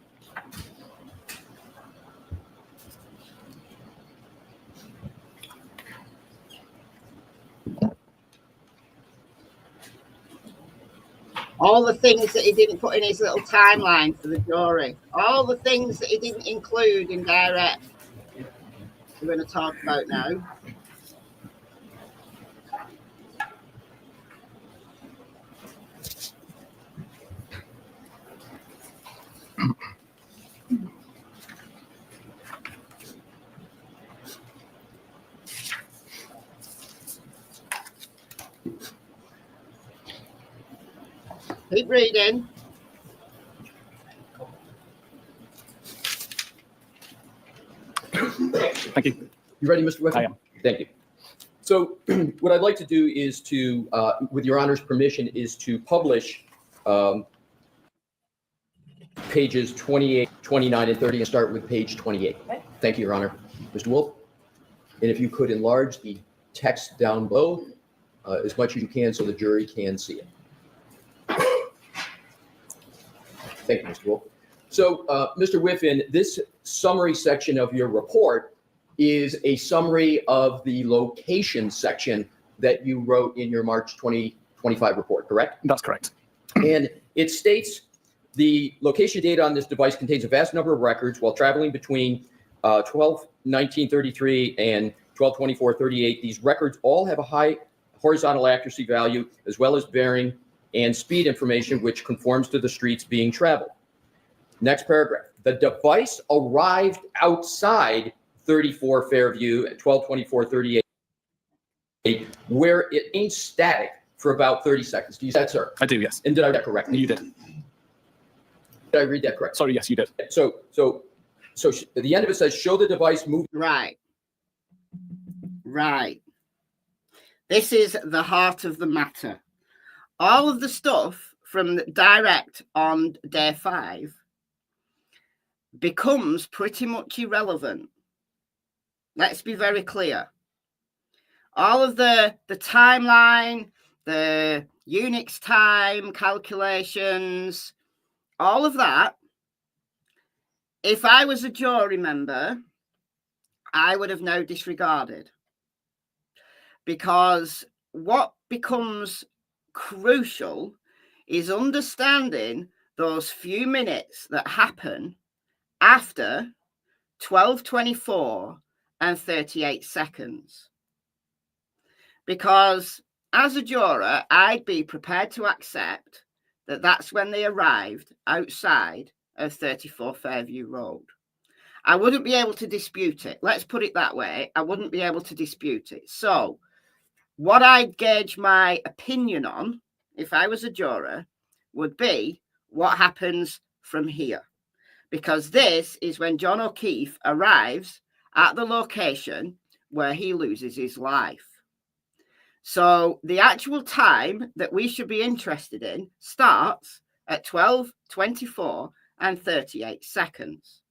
All the things that he didn't put in his little timeline for the jury. All the things that he didn't include in direct. We're going to talk about now. Keep reading. Thank you. You ready, Mr. Whiffen? I am. Thank you. So what I'd like to do is to, with your honor's permission, is to publish pages 28, 29, and 30, and start with page 28. Okay. Thank you, Your Honor. Mr. Wolf, and if you could enlarge the text down below as much as you can so the jury can see it. Thank you, Mr. Wolf. So, Mr. Whiffin, this summary section of your report is a summary of the location section that you wrote in your March 2025 report, correct? That's correct. And it states the location data on this device contains a vast number of records while traveling between 12/19/33 and 12/24/38. These records all have a high horizontal accuracy value as well as bearing and speed information which conforms to the streets being traveled. Next paragraph. The device arrived outside 34 Fairview at 12/24/38 where it ain't static for about 30 seconds. Do you see that, sir? I do, yes. And did I read that correctly? You did. Did I read that correctly? Sorry, yes, you did. So at the end of it says, show the device move. Right. Right. This is the heart of the matter. All of the stuff from the direct on day 5 becomes pretty much irrelevant. Let's be very clear. All of the timeline, the Unix time calculations, all of that, if I was a jury member, I would have now disregarded. Because what becomes crucial is understanding those few minutes that happen after 12:24 and 38 seconds. Because as a juror, I'd be prepared to accept that that's when they arrived outside of 34 Fairview Road. I wouldn't be able to dispute it. Let's put it that way. I wouldn't be able to dispute it. So what I'd gauge my opinion on, if I was a juror, would be what happens from here. Because this is when John O'Keefe arrives at the location where he loses his life. So the actual time that we should be interested in starts at 12:24 and 38 seconds.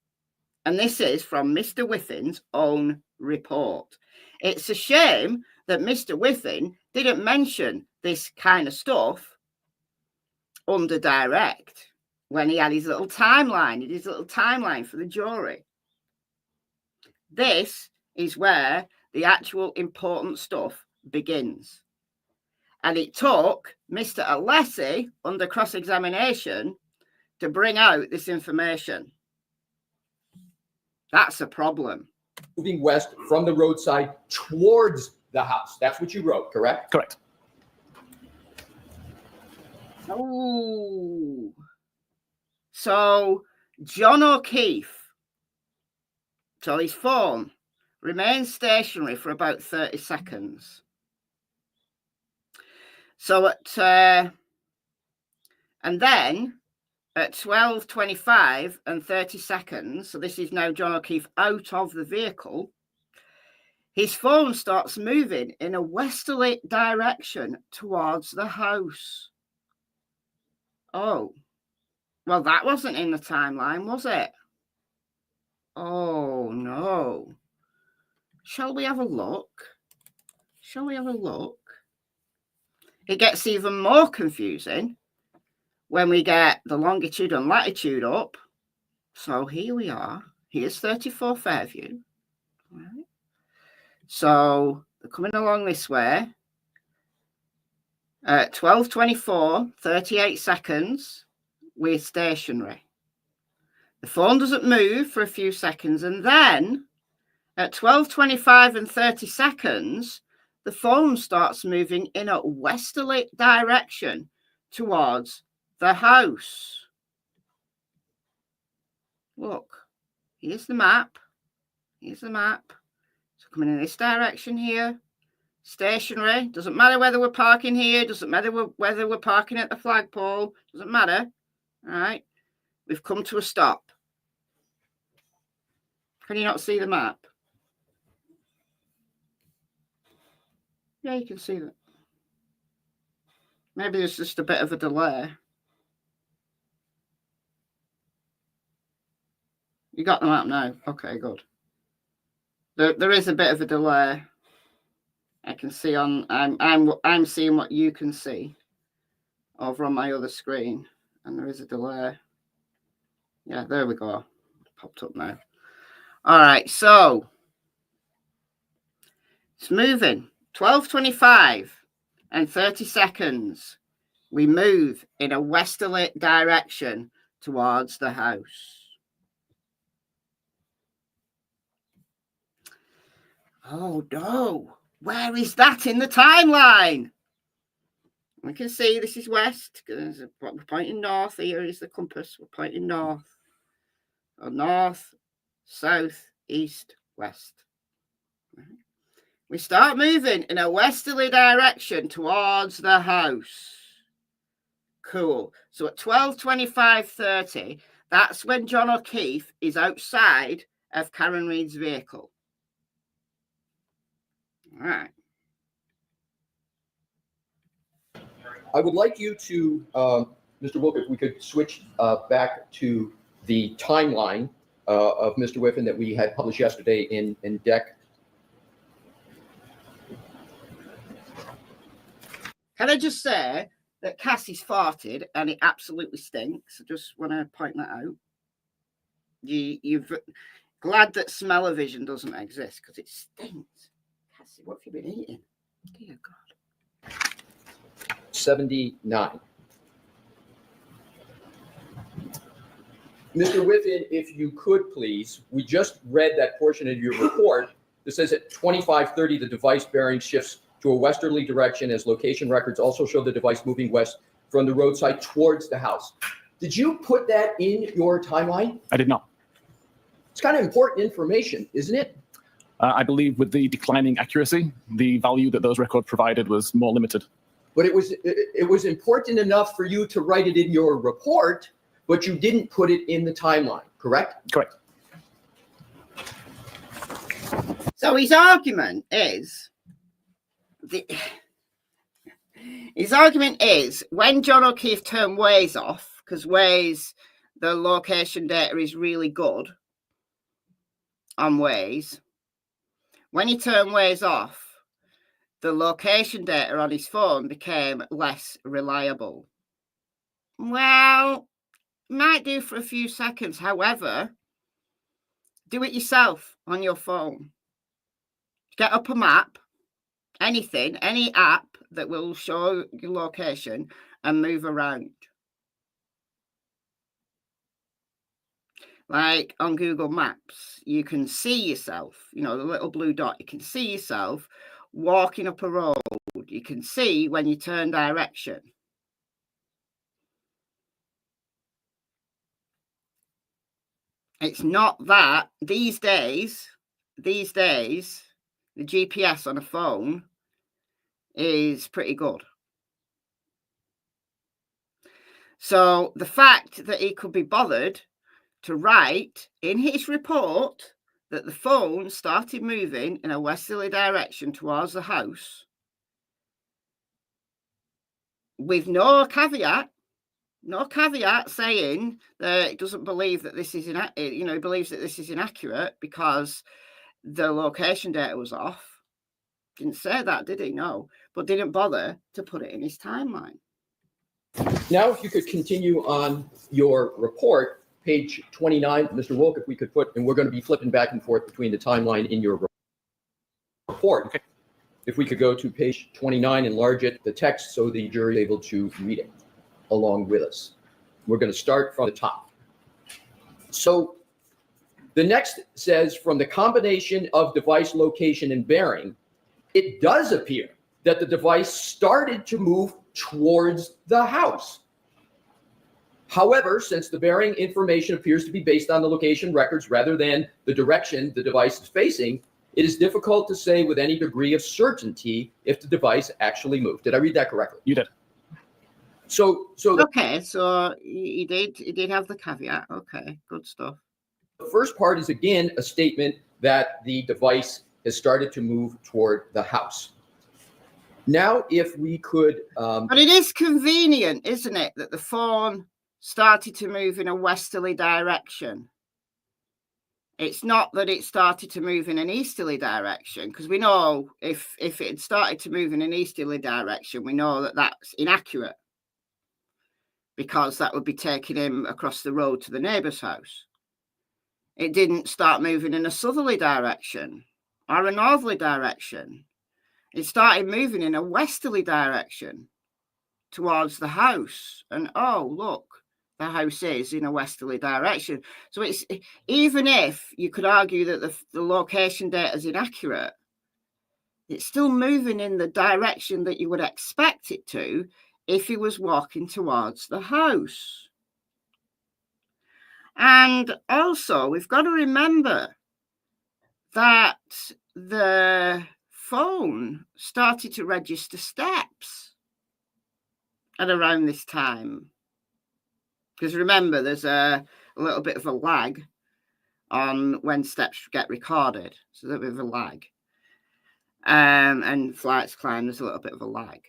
And this is from Mr. Whiffin's own report. It's a shame that Mr. Whiffin didn't mention this kind of stuff under direct when he had his little timeline, for the jury. This is where the actual important stuff begins. And it took Mr. Alessi, under cross-examination, to bring out this information. That's a problem. Moving west from the roadside towards the house. That's what you wrote, correct? Correct. Oh. So John O'Keefe, so his phone remains stationary for about 30 seconds. So and then at 12:25 and 30 seconds, so this is now John O'Keefe out of the vehicle, his phone starts moving in a westerly direction towards the house. Oh, well, that wasn't in the timeline, was it? Oh, no. Shall we have a look? Shall we have a look? It gets even more confusing when we get the longitude and latitude up. So here we are. Here's 34 Fairview. Right. So they're coming along this way. At 12:24, 38 seconds, we're stationary. The phone doesn't move for a few seconds, and then at 12:25 and 30 seconds, the phone starts moving in a westerly direction towards the house. Look, here's the map. Here's the map. So coming in this direction here. Stationary. Doesn't matter whether we're parking here. Doesn't matter whether we're parking at the flagpole. Doesn't matter. All right. We've come to a stop. Can you not see the map? Yeah, you can see that. Maybe there's just a bit of a delay. You got the map now? Okay, good. There is a bit of a delay. I can see on. I'm seeing what you can see over on my other screen, and there is a delay. Yeah, there we go. Popped up now. All right, so it's moving. 12:25 and 30 seconds. We move in a westerly direction towards the house. Oh no. Where is that in the timeline? We can see this is west. We're pointing north. Here is the compass. We're pointing north. Or north, south, east, west. We start moving in a westerly direction towards the house. Cool. So at 12:25:30, that's when John O'Keefe is outside of Karen Reid's vehicle. All right. I would like you to, Mr. Wolf, if we could switch back to the timeline of Mr. Whiffen that we had published yesterday in DEC. Can I just say that Cassie's farted and it absolutely stinks? I just want to point that out. You've glad that smell-o-vision doesn't exist because it stinks. Cassie, what have you been eating? Dear God. 79. Mr. Whiffen, if you could please, we just read that portion of your report that says at 25:30 the device bearing shifts to a westerly direction as location records also show the device moving west from the roadside towards the house. Did you put that in your timeline? I did not. It's kind of important information, isn't it? I believe with the declining accuracy, the value that those records provided was more limited. But it was important enough for you to write it in your report, but you didn't put it in the timeline, correct? Correct. So his argument is when John O'Keefe turned Waze off, because Waze, the location data is really good on Waze. When he turned Waze off, the location data on his phone became less reliable. Well, might do for a few seconds. However, do it yourself on your phone. Get up a map, anything, any app that will show your location and move around. Like on Google Maps, you can see yourself, you know, the little blue dot, you can see yourself walking up a road. You can see when you turn direction. It's not that these days, the GPS on a phone is pretty good. So the fact that he could be bothered to write in his report that the phone started moving in a westerly direction towards the house with no caveat saying that it doesn't believe that this is he believes that this is inaccurate because the location data was off. Didn't say that, did he? No, but didn't bother to put it in his timeline. Now, if you could continue on your report, page 29, Mr. Wolk, if we could put, and we're going to be flipping back and forth between the timeline in your report. Okay. If we could go to page 29, enlarge it, the text, so the jury is able to read it along with us. We're going to start from the top. So the next says, from the combination of device location and bearing, it does appear that the device started to move towards the house. However, since the bearing information appears to be based on the location records rather than the direction the device is facing, it is difficult to say with any degree of certainty if the device actually moved. Did I read that correctly? You did. So Okay, so he did have the caveat. Okay, good stuff. the first part is, again, a statement that the device has started to move toward the house. Now, if we could... But it is convenient, isn't it, that the phone started to move in a westerly direction? It's not that it started to move in an easterly direction, because we know if it had started to move in an easterly direction, we know that that's inaccurate, because that would be taking him across the road to the neighbour's house. It didn't start moving in a southerly direction or a northerly direction. It started moving in a westerly direction towards the house. And oh, look, the house is in a westerly direction. So it's, even if you could argue that the location data is inaccurate, it's still moving in the direction that you would expect it to if he was walking towards the house. And also, we've got to remember that the phone started to register steps at around this time. Because remember, there's a little bit of a lag on when steps get recorded. So there's a bit of a lag. And flights climb, there's a little bit of a lag.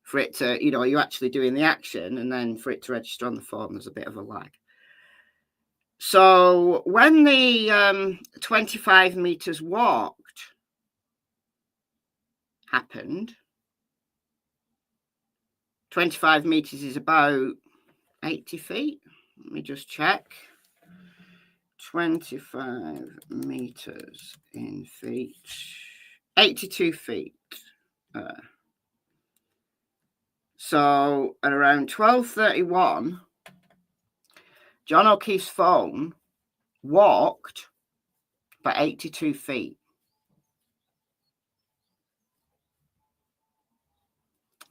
For it to, you're actually doing the action, and then for it to register on the phone, there's a bit of a lag. So when the 25 meters walked happened, 25 meters is about 80 feet. Let me just check. 25 meters in feet, 82 feet. So at around 12:31, John O'Keefe's phone walked for 82 feet.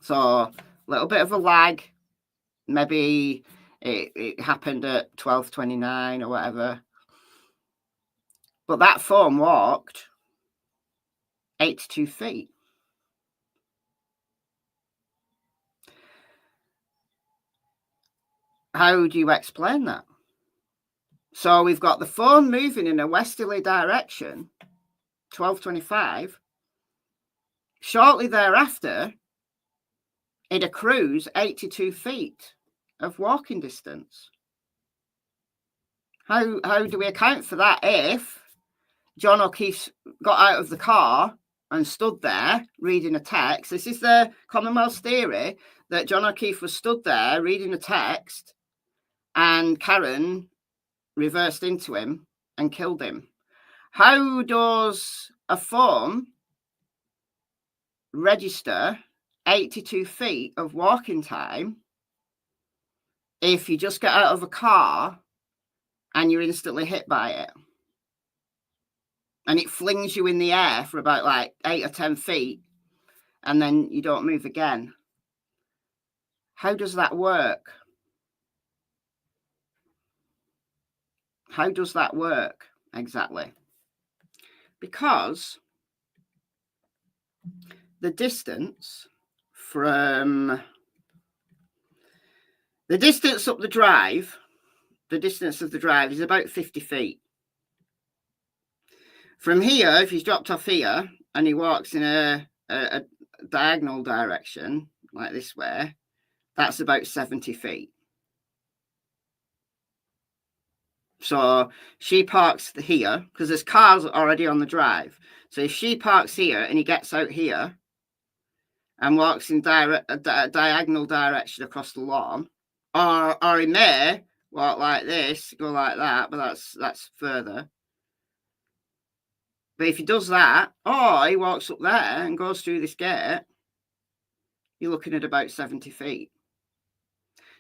So a little bit of a lag. Maybe it happened at 12:29 or whatever. But that phone walked 82 feet. How do you explain that? So we've got the phone moving in a westerly direction, 12:25. Shortly thereafter, it accrues 82 feet of walking distance. How do we account for that if John O'Keefe got out of the car and stood there reading a text. This is the Commonwealth's theory, that John O'Keefe was stood there reading a text and Karen reversed into him and killed him. How does a phone register 82 feet of walking time if you just get out of a car and you're instantly hit by it? And it flings you in the air for about like 8 or 10 feet, and then you don't move again. How does that work? How does that work exactly? Because the distance from the distance up the drive, the distance of the drive is about 50 feet. From here, if he's dropped off here and he walks in a diagonal direction, like this way, that's about 70 feet. So she parks here because there's cars already on the drive. So if she parks here and he gets out here and walks in diagonal direction across the lawn, or he may walk like this, go like that, but that's further. But if he does that, or he walks up there and goes through this gate, you're looking at about 70 feet.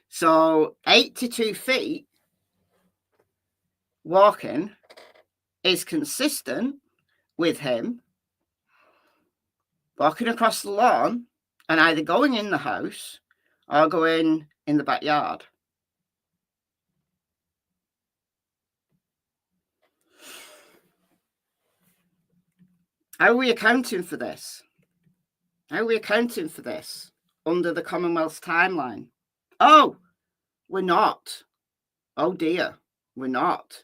So 82 feet walking is consistent with him walking across the lawn and either going in the house or going in the backyard. How are we accounting for this? How are we accounting for this under the Commonwealth's timeline? Oh, we're not. Oh dear, we're not.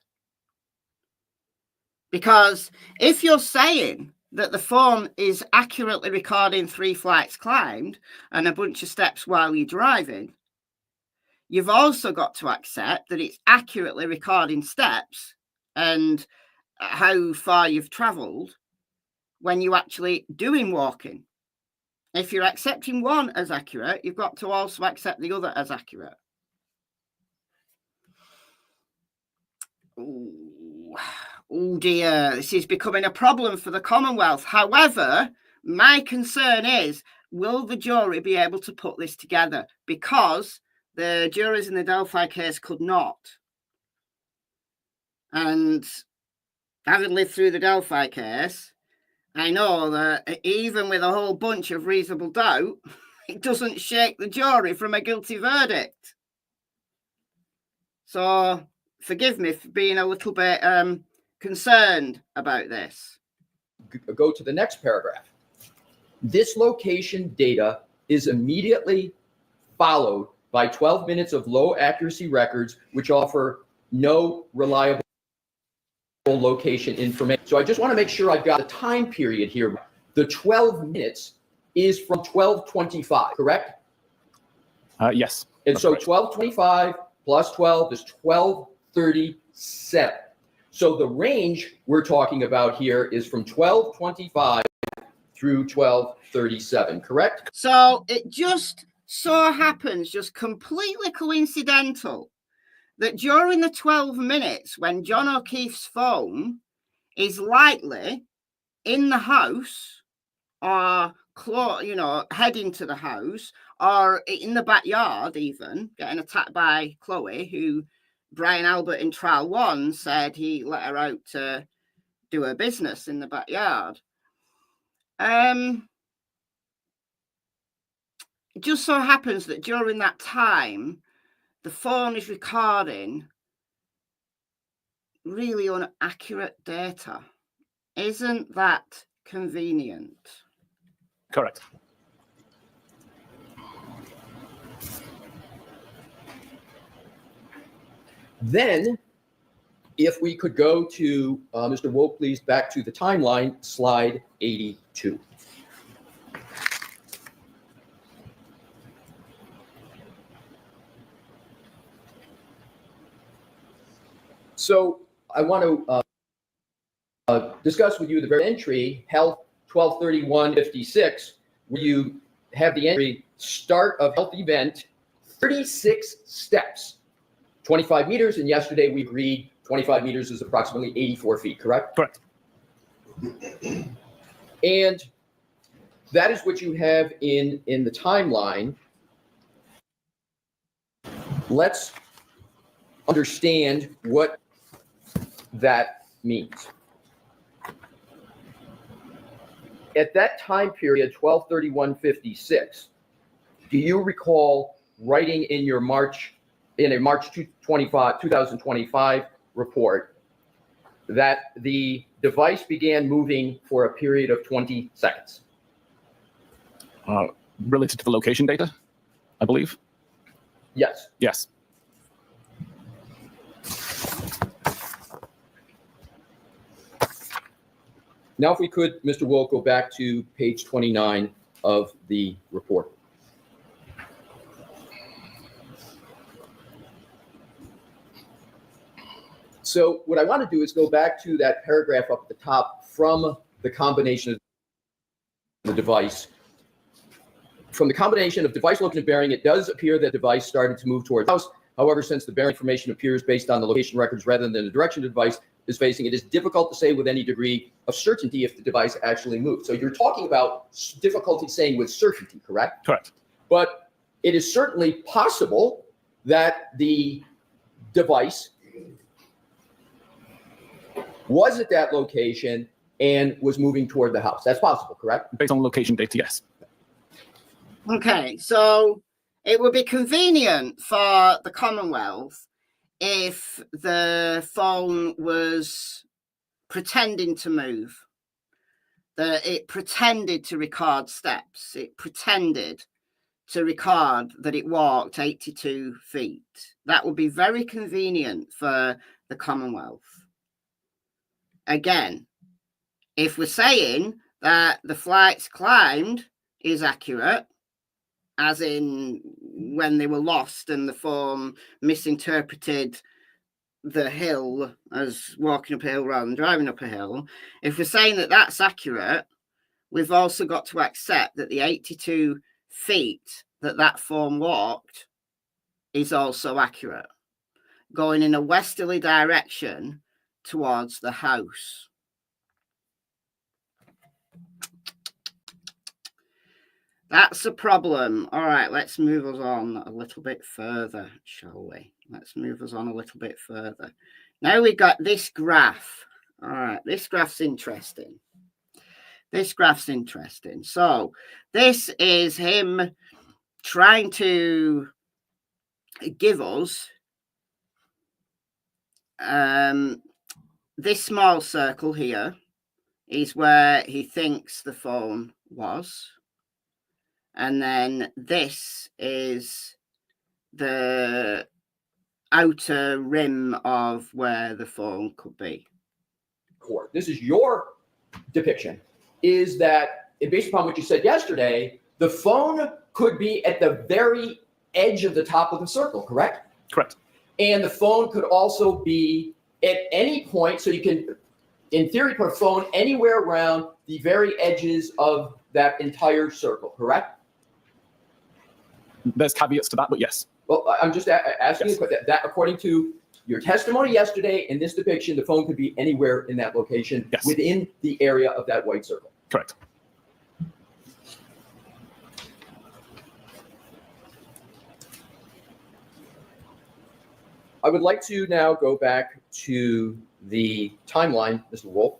Because if you're saying that the phone is accurately recording 3 flights climbed and a bunch of steps while you're driving, you've also got to accept that it's accurately recording steps and how far you've travelled when you're actually doing walking. If you're accepting one as accurate, you've got to also accept the other as accurate. Oh dear, this is becoming a problem for the Commonwealth. However, my concern is, will the jury be able to put this together? Because the jurors in the Delphi case could not. And having lived through the Delphi case, I know that even with a whole bunch of reasonable doubt, it doesn't shake the jury from a guilty verdict. So forgive me for being a little bit concerned about this. Go to the next paragraph. This location data is immediately followed by 12 minutes of low accuracy records, which offer no reliable location information. So I just want to make sure I've got a time period here. The 12 minutes is from 12:25, correct? Yes. And so correct. 12:25 plus 12 is 12:37. So the range we're talking about here is from 12:25 through 12:37, correct? So it just so happens, just completely coincidental, that during the 12 minutes when John O'Keefe's phone is likely in the house or, heading to the house or in the backyard even, getting attacked by Chloe, who Brian Albert in trial 1 said he let her out to do her business in the backyard. It just so happens that during that time, the phone is recording really inaccurate data. Isn't that convenient? Correct. Then, if we could go to Mr. Woke, please, back to the timeline, slide 82. So I want to discuss with you the very entry, health 12/31/56, where you have the entry start of health event, 36 steps, 25 meters. And yesterday we agreed 25 meters is approximately 84 feet, correct? Correct. And that is what you have in the timeline. Let's understand what that means. At that time period, 12/31/56, do you recall writing in your March 2025 report that the device began moving for a period of 20 seconds? Related to the location data, I believe. Yes. Yes. Now, if we could, Mr. Wolf, go back to page 29 of the report. So what I want to do is go back to that paragraph up at the top from the combination of the device. From the combination of device location and bearing, it does appear that the device started to move towards the house. However, since the bearing information appears based on the location records rather than the direction the device is facing, it is difficult to say with any degree of certainty if the device actually moved. So you're talking about difficulty saying with certainty, correct? Correct. But it is certainly possible that the device was at that location and was moving toward the house. That's possible, correct? Based on location data, yes. Okay, so it would be convenient for the Commonwealth if the phone was pretending to move, that it pretended to record steps, it pretended to record that it walked 82 feet. That would be very convenient for the Commonwealth. Again, if we're saying that the flights climbed is accurate, as in when they were lost and the phone misinterpreted the hill as walking up a hill rather than driving up a hill, if we're saying that that's accurate, we've also got to accept that the 82 feet that phone walked is also accurate, going in a westerly direction towards the house. That's a problem. All right, let's move us on a little bit further, shall we? Let's move us on a little bit further. Now we've got this graph. All right, this graph's interesting. This graph's interesting. So this is him trying to give us this small circle here is where he thinks the phone was. And then this is the outer rim of where the phone could be. This is your depiction, is that based upon what you said yesterday, the phone could be at the very edge of the top of the circle, correct? Correct. And the phone could also be at any point, so you can, in theory, put a phone anywhere around the very edges of that entire circle, correct? There's caveats to that, but yes. Well, I'm just asking Yes. you that according to your testimony yesterday in this depiction, the phone could be anywhere in that location Yes. within the area of that white circle. Correct. I would like to now go back to the timeline, Mr. Wolf,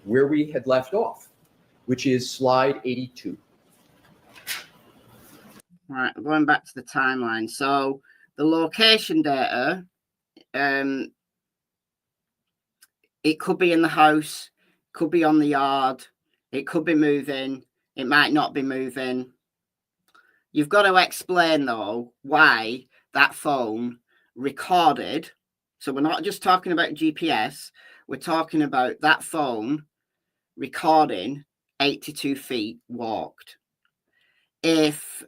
where we had left off, which is slide 82. Right, going back to the timeline. So the location data, it could be in the house, could be on the yard, it could be moving, it might not be moving. You've got to explain, though, why that phone recorded. So we're not just talking about GPS, we're talking about that phone recording 82 feet walked. If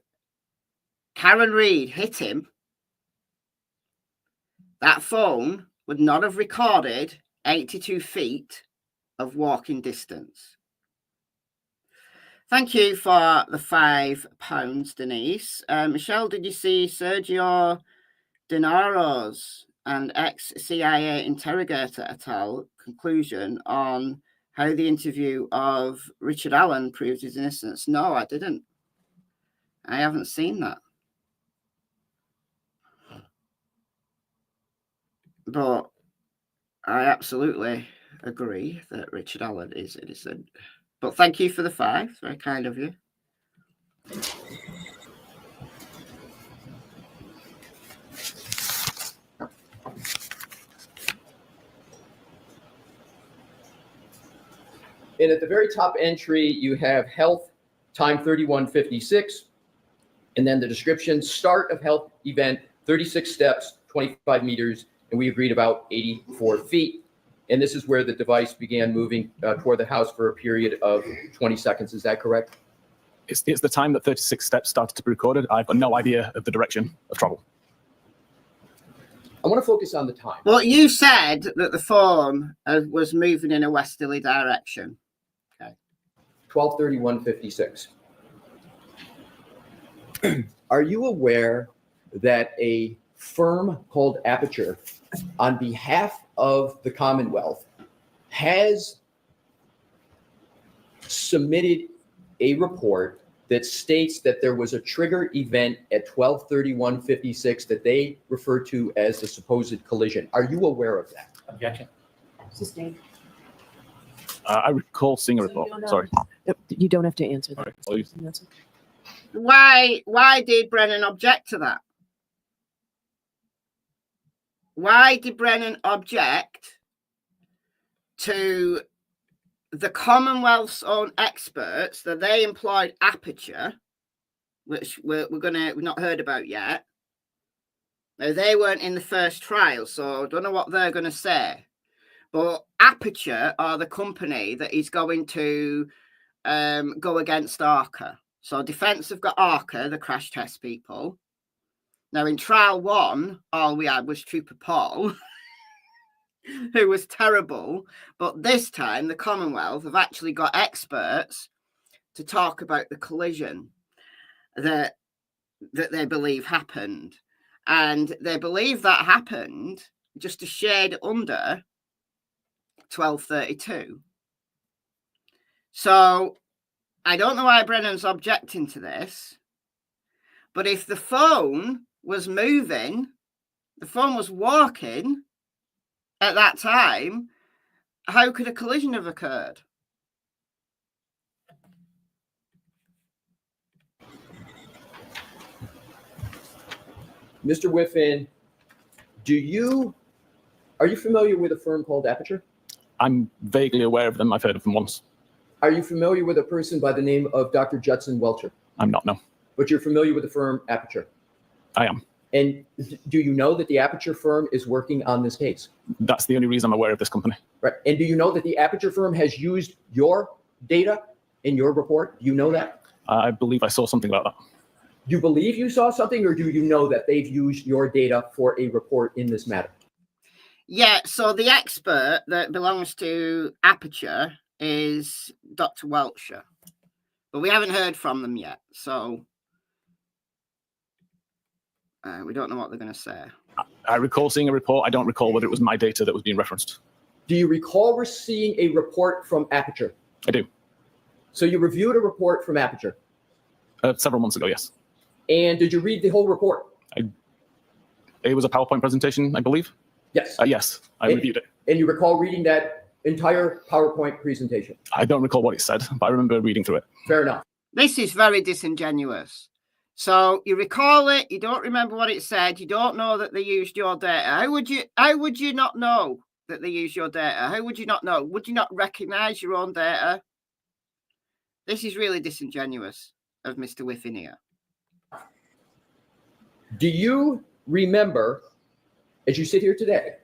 Karen Reid hit him, that phone would not have recorded 82 feet of walking distance. Thank you for the £5, Denise. Michelle, did you see Sergio Denaro's and ex-CIA interrogator et al. Conclusion on how the interview of Richard Allen proved his innocence? No, I didn't. I haven't seen that. But I absolutely agree that Richard Allen is innocent. But thank you for the 5. Very kind of you. And at the very top entry, you have health, time 31:56. And then the description, start of health event, 36 steps, 25 meters, and we agreed about 84 feet. And this is where the device began moving toward the house for a period of 20 seconds. Is that correct? It's the time that 36 steps started to be recorded. I've got no idea of the direction of travel. I want to focus on the time. Well, you said that the phone was moving in a westerly direction. Okay. 12:31:56. Are you aware that a firm called Aperture, on behalf of the Commonwealth, has submitted a report that states that there was a trigger event at 12:31:56 that they refer to as the supposed collision? Are you aware of that? Objection. Sustained. I recall seeing a report. Sorry. You don't have to answer that. Sorry. That's okay. Why did Brennan object to that? Why did Brennan object to the Commonwealth's own experts that they employed Aperture, which we've not heard about yet? Now, they weren't in the first trial, so I don't know what they're going to say. But Aperture are the company that is going to go against ARCA. So defense have got ARCA, the crash test people. Now, in trial 1, all we had was Trooper Paul, who was terrible. But this time, the Commonwealth have actually got experts to talk about the collision that they believe happened. And they believe that happened just a shade under 12:32. So I don't know why Brennan's objecting to this, but if the phone was moving, the phone was walking at that time, how could a collision have occurred? Mr. Whiffen, are you familiar with a firm called Aperture? I'm vaguely aware of them. I've heard of them once. Are you familiar with a person by the name of Dr. Judson Welcher? I'm not, no. But you're familiar with the firm Aperture? I am. And do you know that the Aperture firm is working on this case? That's the only reason I'm aware of this company. Right. And do you know that the Aperture firm has used your data in your report? Do you know that? I believe I saw something about that. You believe you saw something, or do you know that they've used your data for a report in this matter? Yeah, so the expert that belongs to Aperture is Dr. Welcher, but we haven't heard from them yet, so we don't know what they're going to say. I recall seeing a report. I don't recall whether it was my data that was being referenced. Do you recall seeing a report from Aperture? I do. So you reviewed a report from Aperture? Several months ago, yes. And did you read the whole report? It was a PowerPoint presentation, I believe. Yes. Yes, I reviewed it. And you recall reading that entire PowerPoint presentation? I don't recall what it said, but I remember reading through it. Fair enough. This is very disingenuous. So you recall it, you don't remember what it said, you don't know that they used your data. How would you not know that they used your data? How would you not know? Would you not recognize your own data? This is really disingenuous of Mr. Whiffen here. Do you remember, as you sit here today,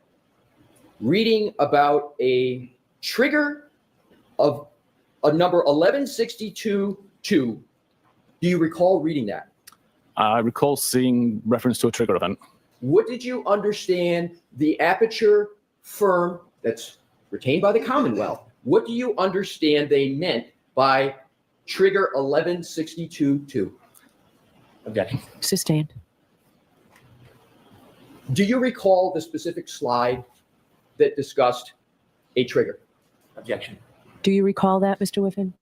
reading about a trigger of a number 1162-2? Do you recall reading that? I recall seeing reference to a trigger event. What did you understand the Aperture firm that's retained by the Commonwealth, what do you understand they meant by trigger 1162-2. Objection. Sustained. Do you recall the specific slide that discussed a trigger? Objection. Do you recall that, Mr. Whiffen?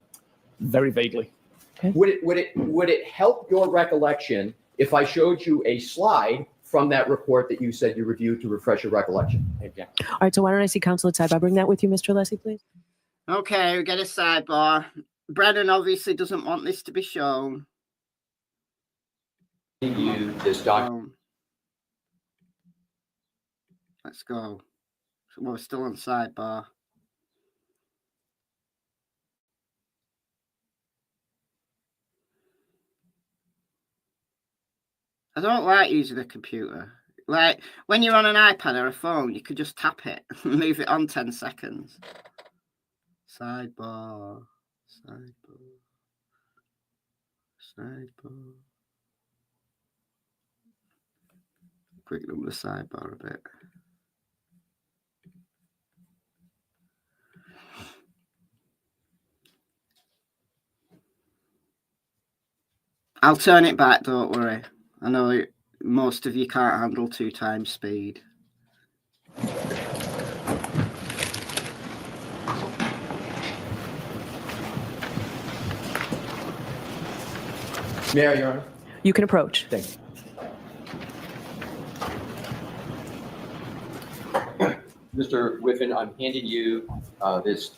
Very vaguely. Would it help your recollection if I showed you a slide from that report that you said you reviewed to refresh your recollection? Objection. All right, so why don't I see counsel at sidebar? Bring that with you, Mr. Alessi, please. Okay, we get a sidebar. Brennan obviously doesn't want this to be shown. You this document. Let's go. So we're still on sidebar. I don't like using a computer. Like when you're on an iPad or a phone, you could just tap it and move it on 10 seconds. Sidebar. Sidebar. Sidebar. Quick number sidebar a bit. I'll turn it back, don't worry. I know most of you can't handle 2 times speed. May I, Your Honor? You can approach. Thank you. Mr. Whiffen, I'm handing you this.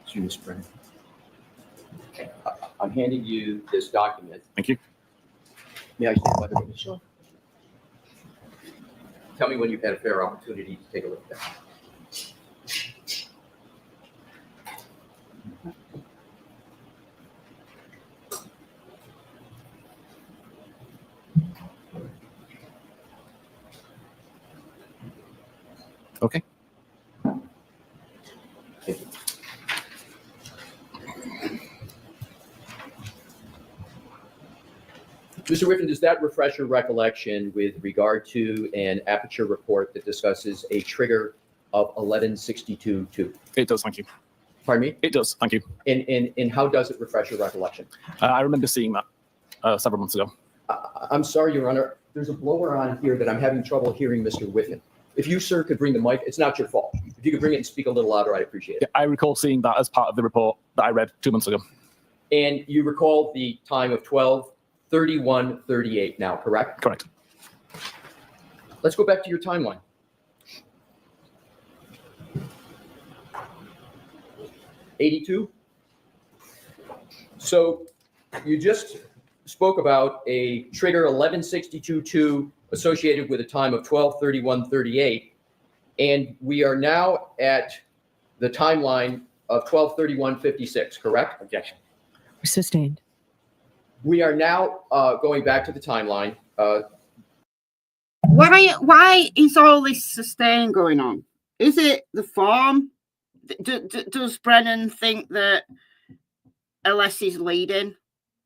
Excuse me, Brennan. I'm handing you this document. Thank you. May I stand by the witness? Sure. Tell me when you've had a fair opportunity to take a look at that. Okay. Thank you. Mr. Whiffen, does that refresh your recollection with regard to an aperture report that discusses a trigger of 1162-2? It does, thank you. Pardon me? It does, thank you. And how does it refresh your recollection? I remember seeing that several months ago. I'm sorry, Your Honor. There's a blower on here that I'm having trouble hearing Mr. Whiffen. If you, sir, could bring the mic, it's not your fault. If you could bring it and speak a little louder, I'd appreciate it. Yeah, I recall seeing that as part of the report that I read 2 months ago. And you recall the time of 12:31:38 now, correct? Correct. Let's go back to your timeline. '82. So you just spoke about a trigger 1162-2 associated with a time of 12:31:38, and we are now at the timeline of 12:31:56, correct? Objection. Sustained. We are now going back to the timeline. Why is all this sustain going on? Is it the form? Does Brennan think that Alessi's leading?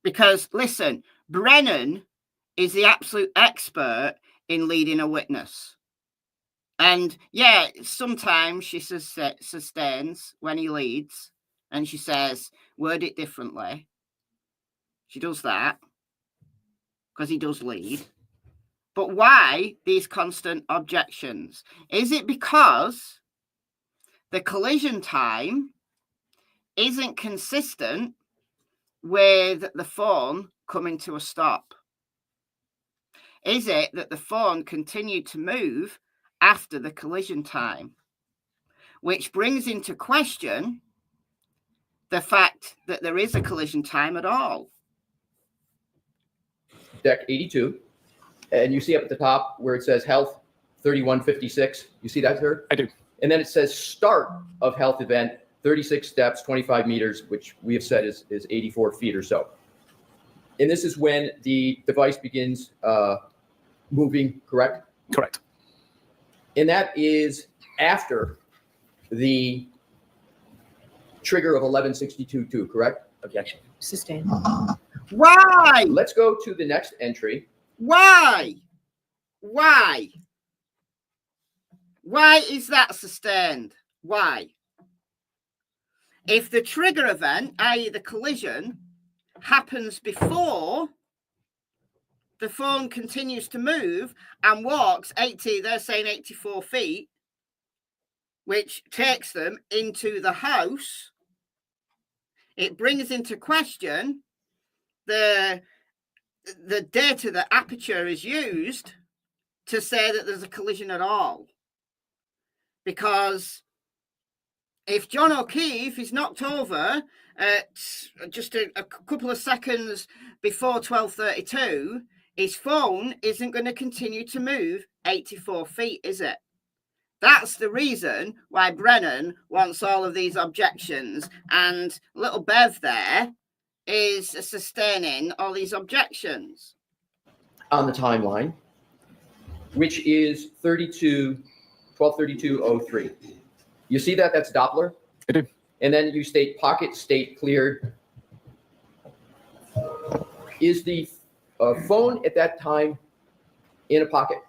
Because listen, Brennan is the absolute expert in leading a witness. And yeah, sometimes she sustains when he leads and she says, word it differently. She does that because he does lead. But why these constant objections? Is it because the collision time isn't consistent with the phone coming to a stop? Is it that the phone continued to move after the collision time? Which brings into question the fact that there is a collision time at all. Deck 82, and you see up at the top where it says health 31:56. You see that, sir? I do. And then it says start of health event 36 steps, 25 meters, which we have said is 84 feet or so. And this is when the device begins moving, correct? Correct. And that is after the trigger of 1162-2, correct? Objection. Sustained. Why? Let's go to the next entry. Why? Why? Why is that sustained? Why? If the trigger event, i.e. the collision, happens before the phone continues to move and walks 80, they're saying 84 feet, which takes them into the house, it brings into question the data that Aperture is used to say that there's a collision at all. Because if John O'Keefe is knocked over at just a couple of seconds before 12:32, his phone isn't going to continue to move 84 feet, is it? That's the reason why Brennan wants all of these objections, and little Bev there is sustaining all these objections. On the timeline, which is 12:32:03. You see that? That's Doppler. I do. And then you state pocket state cleared. Is the phone at that time in a pocket?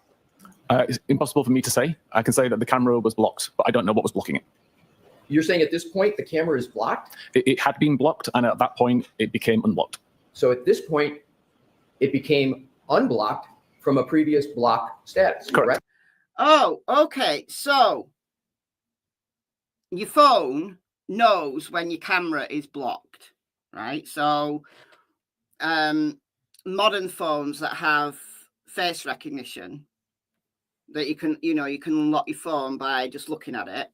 It's impossible for me to say. I can say that the camera was blocked, but I don't know what was blocking it. You're saying at this point the camera is blocked? It had been blocked, and at that point, it became unblocked. So at this point, it became unblocked from a previous block status, correct? Oh, okay. So your phone knows when your camera is blocked, right? So modern phones that have face recognition, that you can unlock your phone by just looking at it.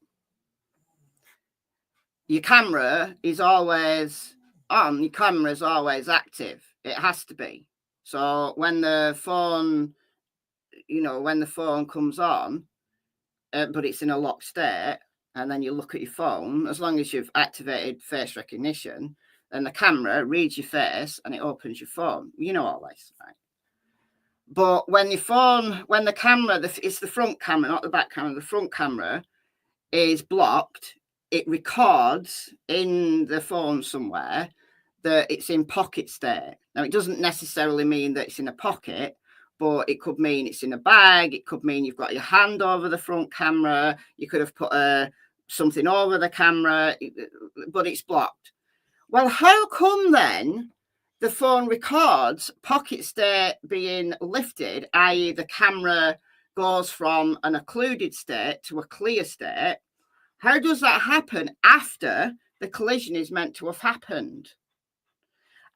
Your camera is always on. Your camera is always active. It has to be. So when the phone, when the phone comes on, but it's in a locked state, and then you look at your phone, as long as you've activated face recognition, then the camera reads your face and it opens your phone. You know all this, right? But when the camera, it's the front camera, not the back camera, the front camera is blocked, it records in the phone somewhere that it's in pocket state. Now, it doesn't necessarily mean that it's in a pocket, but it could mean it's in a bag. It could mean you've got your hand over the front camera. You could have put something over the camera, but it's blocked. Well, how come then the phone records pocket state being lifted, i.e. the camera goes from an occluded state to a clear state? How does that happen after the collision is meant to have happened?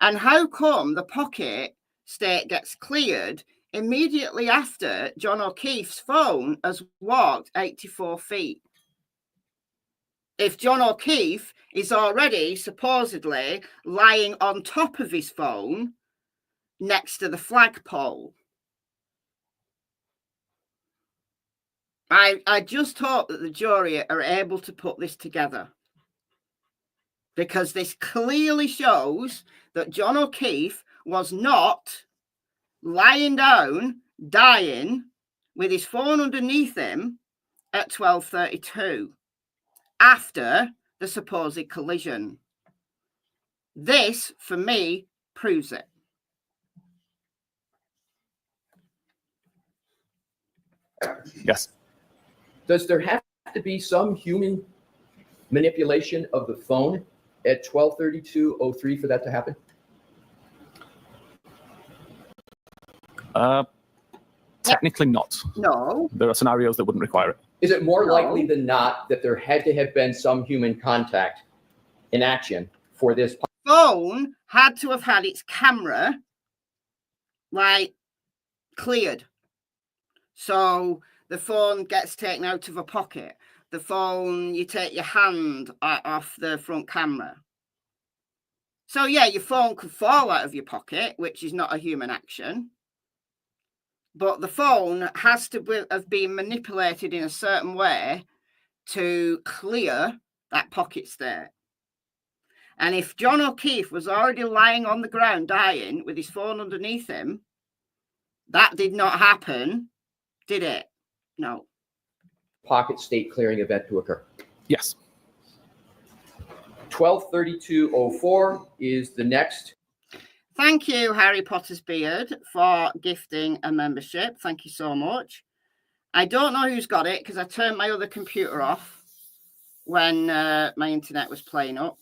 And how come the pocket state gets cleared immediately after John O'Keefe's phone has walked 84 feet? If John O'Keefe is already supposedly lying on top of his phone next to the flagpole. I just hope that the jury are able to put this together, because this clearly shows that John O'Keefe was not lying down, dying, with his phone underneath him at 12:32 after the supposed collision. This, for me, proves it. Yes. Does there have to be some human manipulation of the phone at 12:32:03 for that to happen? Technically not. No. There are scenarios that wouldn't require it. Is it more No. likely than not that there had to have been some human contact in action for this? Phone had to have had its camera cleared. So the phone gets taken out of a pocket. The phone, you take your hand off the front camera. So yeah, your phone could fall out of your pocket, which is not a human action. But the phone has to have been manipulated in a certain way to clear that pocket state. And if John O'Keefe was already lying on the ground dying with his phone underneath him, that did not happen, did it? No. Pocket state clearing event to occur. Yes. 12:32:04 is the next. Thank you, Harry Potter's Beard, for gifting a membership. Thank you so much. I don't know who's got it because I turned my other computer off when my internet was playing up.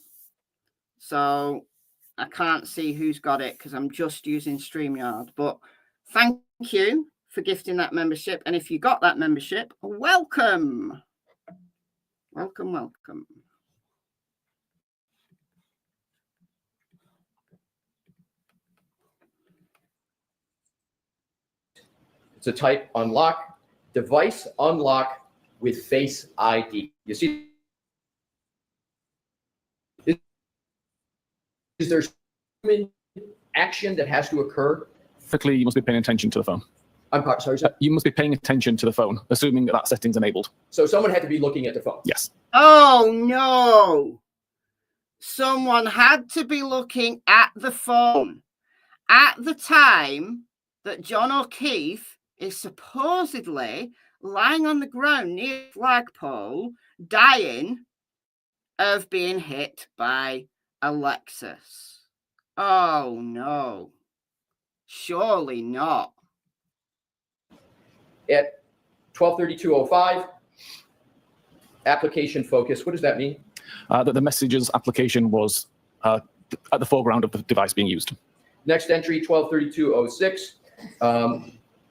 So I can't see who's got it because I'm just using StreamYard. But thank you for gifting that membership. And if you got that membership, welcome. Welcome, welcome. To type unlock, device unlock with Face ID. You see, is there human action that has to occur? Typically, you must be paying attention to the phone. I'm sorry, sir. You must be paying attention to the phone, assuming that that setting's enabled. So someone had to be looking at the phone. Yes. Oh, no. Someone had to be looking at the phone at the time that John O'Keefe is supposedly lying on the ground near the flagpole, dying of being hit by a Lexus. Oh, no. Surely not. At 12:32:05, application focus. What does that mean? That the messages application was at the foreground of the device being used. Next entry, 12:32:06.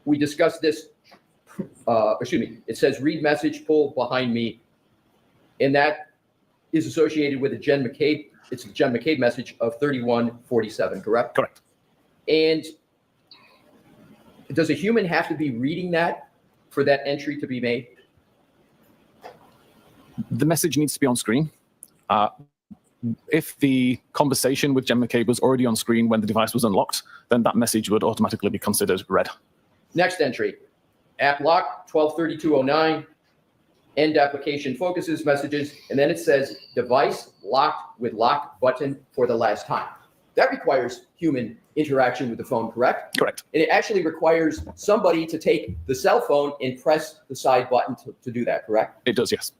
We discussed this. It says read message pull behind me, and that is associated with a Jen McCabe. It's a Jen McCabe message of 31:47. Correct. Correct. And does a human have to be reading that for that entry to be made? The message needs to be on screen. If the conversation with Jen McCabe was already on screen when the device was unlocked, then that message would automatically be considered read. Next entry, app lock, 12:32:09, end application focuses messages, and then it says device locked with lock button for the last time. That requires human interaction with the phone, correct? Correct. And it actually requires somebody to take the cell phone and press the side button to do that, correct? It does, yes.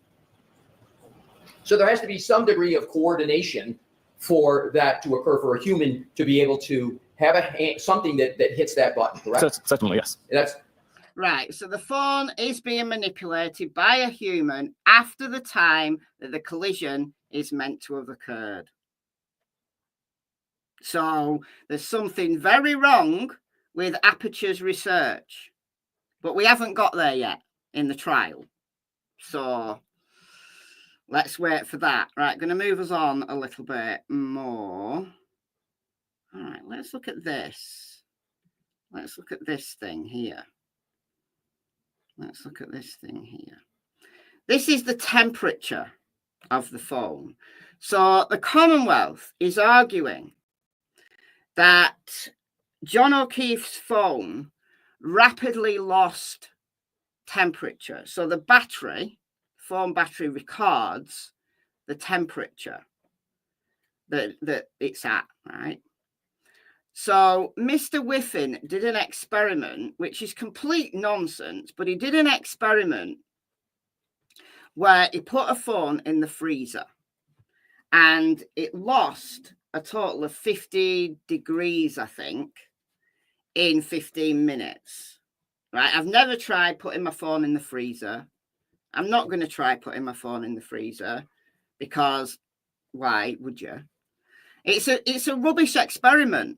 So there has to be some degree of coordination for that to occur, for a human to be able to have something that hits that button, correct? Certainly, yes. That's Right, so the phone is being manipulated by a human after the time that the collision is meant to have occurred. So there's something very wrong with Aperture's research, but we haven't got there yet in the trial. So let's wait for that. Right, going to move us on a little bit more. All right, let's look at this. Let's look at this thing here. Let's look at this thing here. This is the temperature of the phone. So the Commonwealth is arguing that John O'Keefe's phone rapidly lost temperature. So the phone battery records the temperature that it's at, right? So Mr. Whiffen did an experiment, which is complete nonsense, but he did an experiment where he put a phone in the freezer and it lost a total of 50 degrees, I think, in 15 minutes, right? I've never tried putting my phone in the freezer. I'm not going to try putting my phone in the freezer because why would you? It's a rubbish experiment.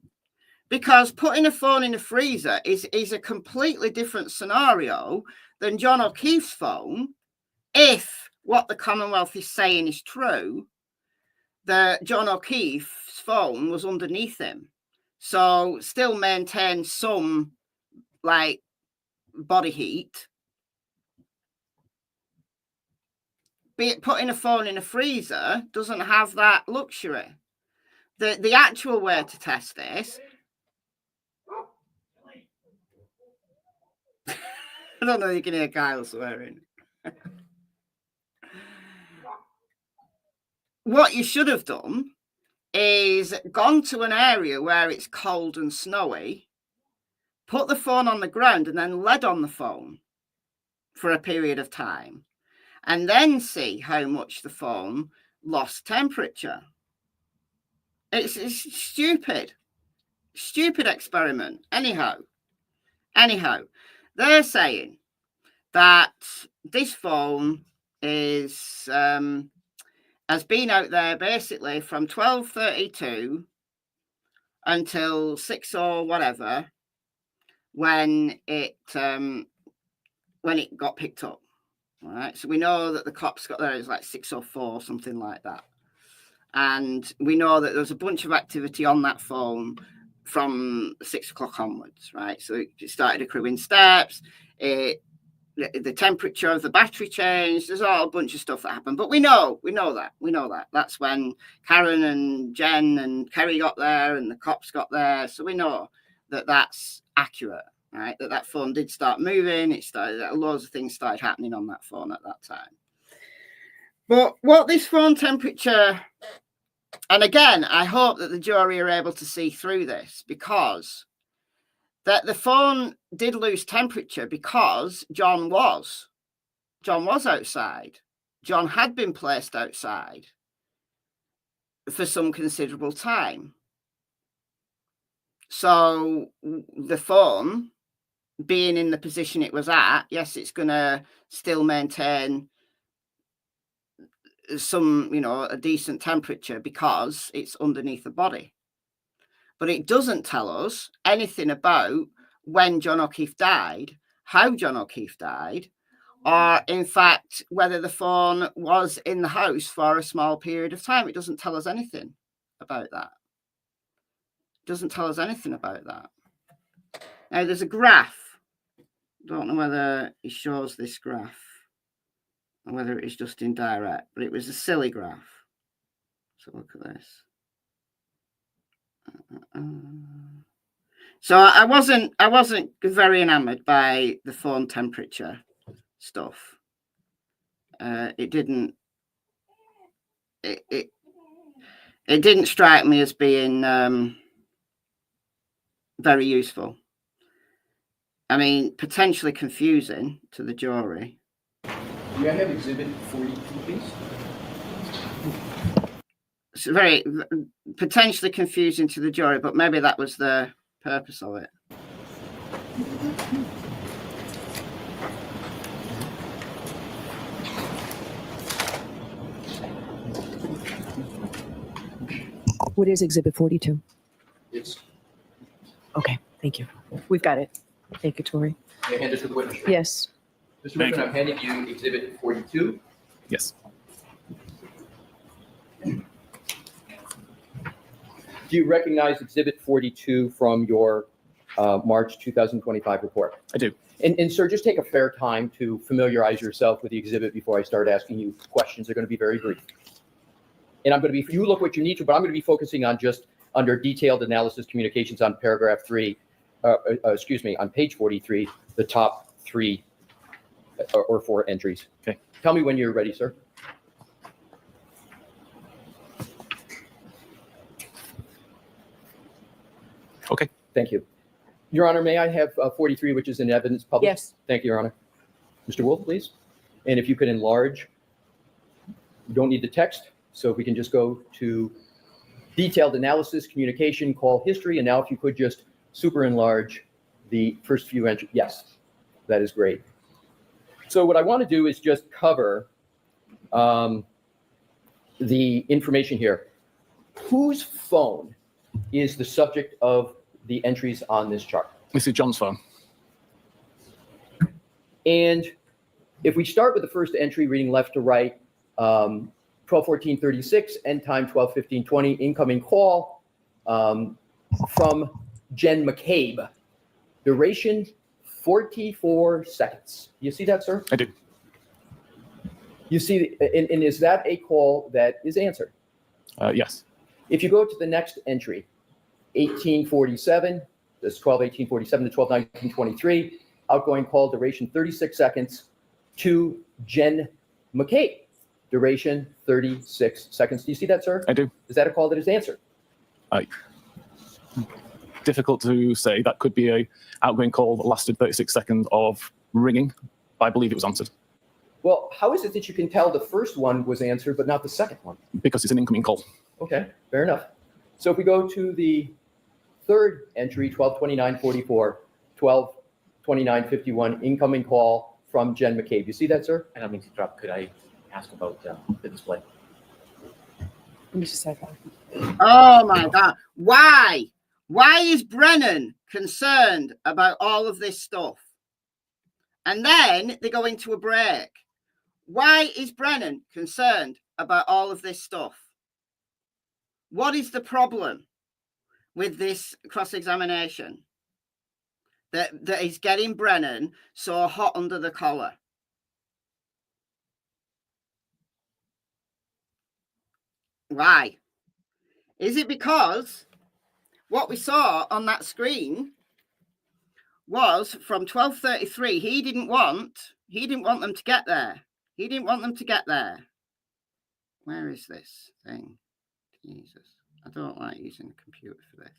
Because putting a phone in a freezer is a completely different scenario than John O'Keefe's phone. If what the Commonwealth is saying is true, that John O'Keefe's phone was underneath him. So still maintain some like body heat. Putting a phone in a freezer doesn't have that luxury. The actual way to test this, I don't know if you can hear Kyle swearing. What you should have done is gone to an area where it's cold and snowy, put the phone on the ground and then led on the phone for a period of time, and then see how much the phone lost temperature. It's stupid experiment. Anyhow, they're saying that this phone has been out there basically from 12:32 until 6 or whatever when it got picked up. All right. So we know that the cops got there. It was like 6:04, something like that. And we know that there was a bunch of activity on that phone from 6 o'clock onwards, right? So it started accruing steps. The temperature of the battery changed. There's all a bunch of stuff that happened. But we know that. That's when Karen and Jen and Kerry got there and the cops got there. So we know that that's accurate, right? That phone did start moving. Loads of things started happening on that phone at that time. But what this phone temperature, and again, I hope that the jury are able to see through this, because that the phone did lose temperature because John was outside. John had been placed outside for some considerable time. So the phone being in the position it was at, yes, it's going to still maintain some, a decent temperature because it's underneath the body. But it doesn't tell us anything about when John O'Keefe died, how John O'Keefe died, or in fact, whether the phone was in the house for a small period of time. It doesn't tell us anything about that. It doesn't tell us anything about that. Now, there's a graph. Don't know whether it shows this graph or whether it's just indirect, but it was a silly graph. So look at this. So I wasn't very enamored by the phone temperature stuff. It didn't strike me as being very useful. I mean, potentially confusing to the jury. May I have exhibit 42, please? It's very potentially confusing to the jury, but maybe that was the purpose of it. What is Exhibit 42? It's, Okay, thank you. We've got it. Thank you, Tori. may I hand it to the witness? Yes. Mr. Whitman, I'm handing you exhibit 42. Yes. Do you recognize exhibit 42 from your March 2025 report? I do. And sir, just take a fair time to familiarize yourself with the exhibit before I start asking you questions. They're going to be very brief. And I'm going to be, you look what you need to, but I'm going to be focusing on just under detailed analysis communications on paragraph 3, on page 43, the top 3 or 4 entries. Okay. Tell me when you're ready, sir. Okay. Thank you. Your Honor, may I have 43, which is in evidence published? Yes. Thank you, Your Honor. Mr. Wolf, please. And if you could enlarge, you don't need the text. So if we can just go to detailed analysis, communication, call history. And now if you could just super enlarge the first few entries. Yes, that is great. So what I want to do is just cover the information here. Whose phone is the subject of the entries on this chart? This is John's phone. And if we start with the first entry, reading left to right, 12:14:36, end time 12:15:20, incoming call from Jen McCabe, duration 44 seconds. You see that, sir? I do. You see, and is that a call that is answered? Yes. If you go to the next entry, 18:47, that's 12:18:47 to 12:19:23, outgoing call, duration 36 seconds, to Jen McCabe, duration 36 seconds. Do you see that, sir? I do. Is that a call that is answered? Difficult to say. That could be a outgoing call that lasted 36 seconds of ringing. I believe it was answered. Well, how is it that you can tell the first one was answered, but not the second one? Because it's an incoming call. Okay, fair enough. So if we go to the third entry, 12:29:44, 12:29:51, incoming call from Jen McCabe. You see that, sir? I don't mean to interrupt. Could I ask about the display? Let me just say that. Oh my God. Why? Why is Brennan concerned about all of this stuff? And then they go into a break. Why is Brennan concerned about all of this stuff? What is the problem with this cross-examination that is getting Brennan so hot under the collar? Why? Is it because what we saw on that screen was from 12:33? He didn't want them to get there. He didn't want them to get there. Where is this thing? Jesus, I don't like using the computer for this.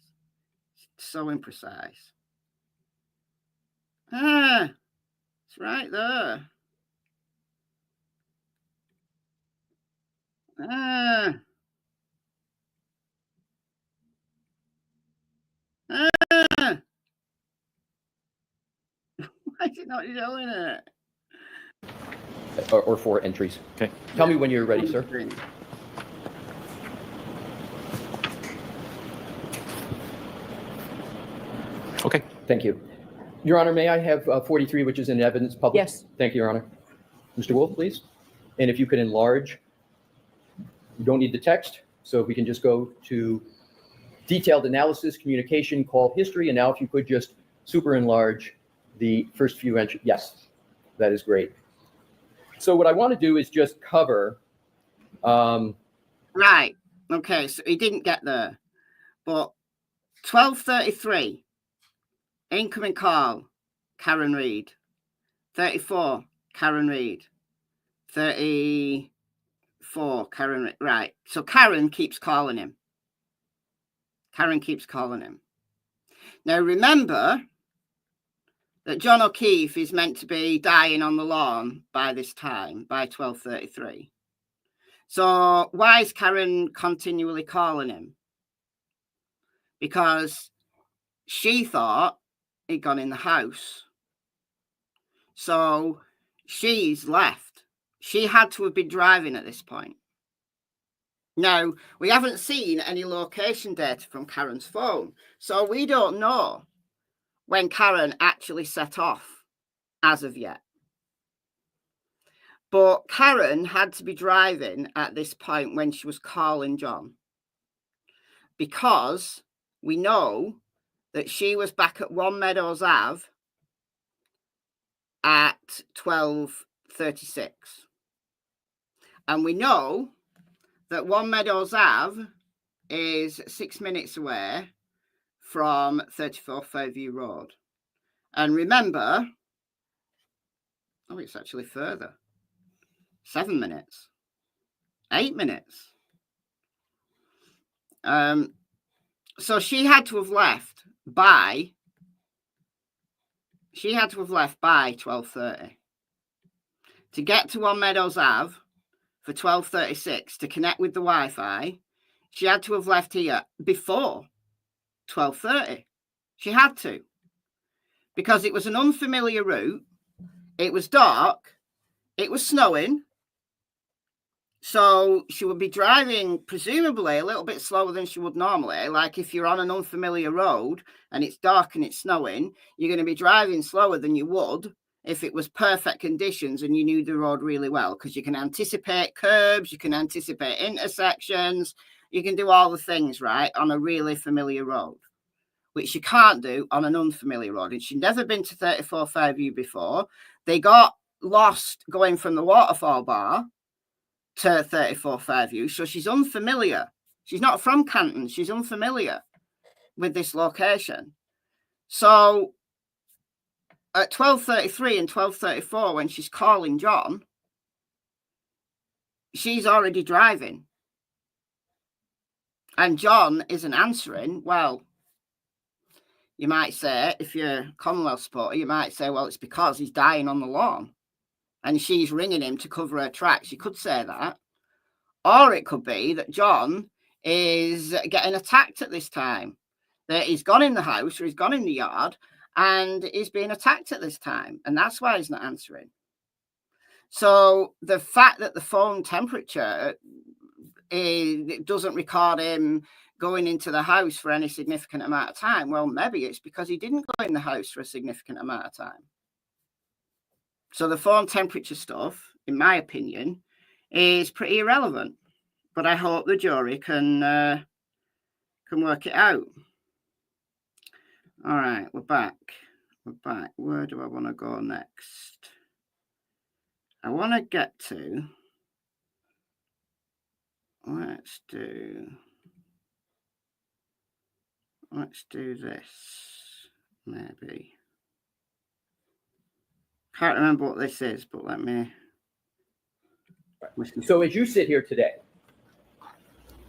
It's so imprecise. Ah, it's right there. Ah. Ah. Why is it not showing it? Or 4 entries. Okay. Tell me when you're ready, sir. Okay. Thank you. Your Honor, may I have 43, which is in evidence public? Yes. Thank you, Your Honor. Mr. Wolf, please. And if you could enlarge, you don't need the text. So if we can just go to detailed analysis, communication, call history. And now if you could just super enlarge the first few entries. Yes, that is great. So what I want to do is just cover. Right. Okay. So he didn't get there. But 12:33, incoming call, Karen Reid. 34, Karen Reid. 34, Karen Reid. Right. So Karen keeps calling him. Karen keeps calling him. Now remember that John O'Keefe is meant to be dying on the lawn by this time, by 12:33. So why is Karen continually calling him? Because she thought he'd gone in the house. So she's left. She had to have been driving at this point. Now, we haven't seen any location data from Karen's phone, so we don't know when Karen actually set off as of yet. But Karen had to be driving at this point when she was calling John, because we know that she was back at 1 Meadows Ave at 12:36. And we know that 1 Meadows Ave is 6 minutes away from 34 Fairview Road. And remember, oh, it's actually further. 7 minutes. 8 minutes. So she had to have left by 12:30 to get to 1 Meadows Ave for 12:36 to connect with the Wi-Fi. She had to have left here before 12:30. She had to, because it was an unfamiliar route. It was dark. It was snowing. So she would be driving presumably a little bit slower than she would normally. Like if you're on an unfamiliar road and it's dark and it's snowing, you're going to be driving slower than you would if it was perfect conditions and you knew the road really well, because you can anticipate curbs, you can anticipate intersections, you can do all the things, right, on a really familiar road, which you can't do on an unfamiliar road. And she'd never been to 34 Fairview before. They got lost going from the waterfall bar to 34 Fairview, so she's unfamiliar. She's not from Canton. She's unfamiliar with this location. So at 12:33 and 12:34, when she's calling John, she's already driving. And John isn't answering. Well, you might say, if you're a Commonwealth supporter, you might say, well, it's because he's dying on the lawn and she's ringing him to cover her tracks. You could say that. Or it could be that John is getting attacked at this time, that he's gone in the house or he's gone in the yard and is being attacked at this time. And that's why he's not answering. So the fact that the phone temperature, it doesn't record him going into the house for any significant amount of time. Well, maybe it's because he didn't go in the house for a significant amount of time. So the phone temperature stuff, in my opinion, is pretty irrelevant. But I hope the jury can work it out. All right, we're back. We're back. Where do I want to go next? I want to get to. Let's do this, maybe. Can't remember what this is, but let me. So as you sit here today,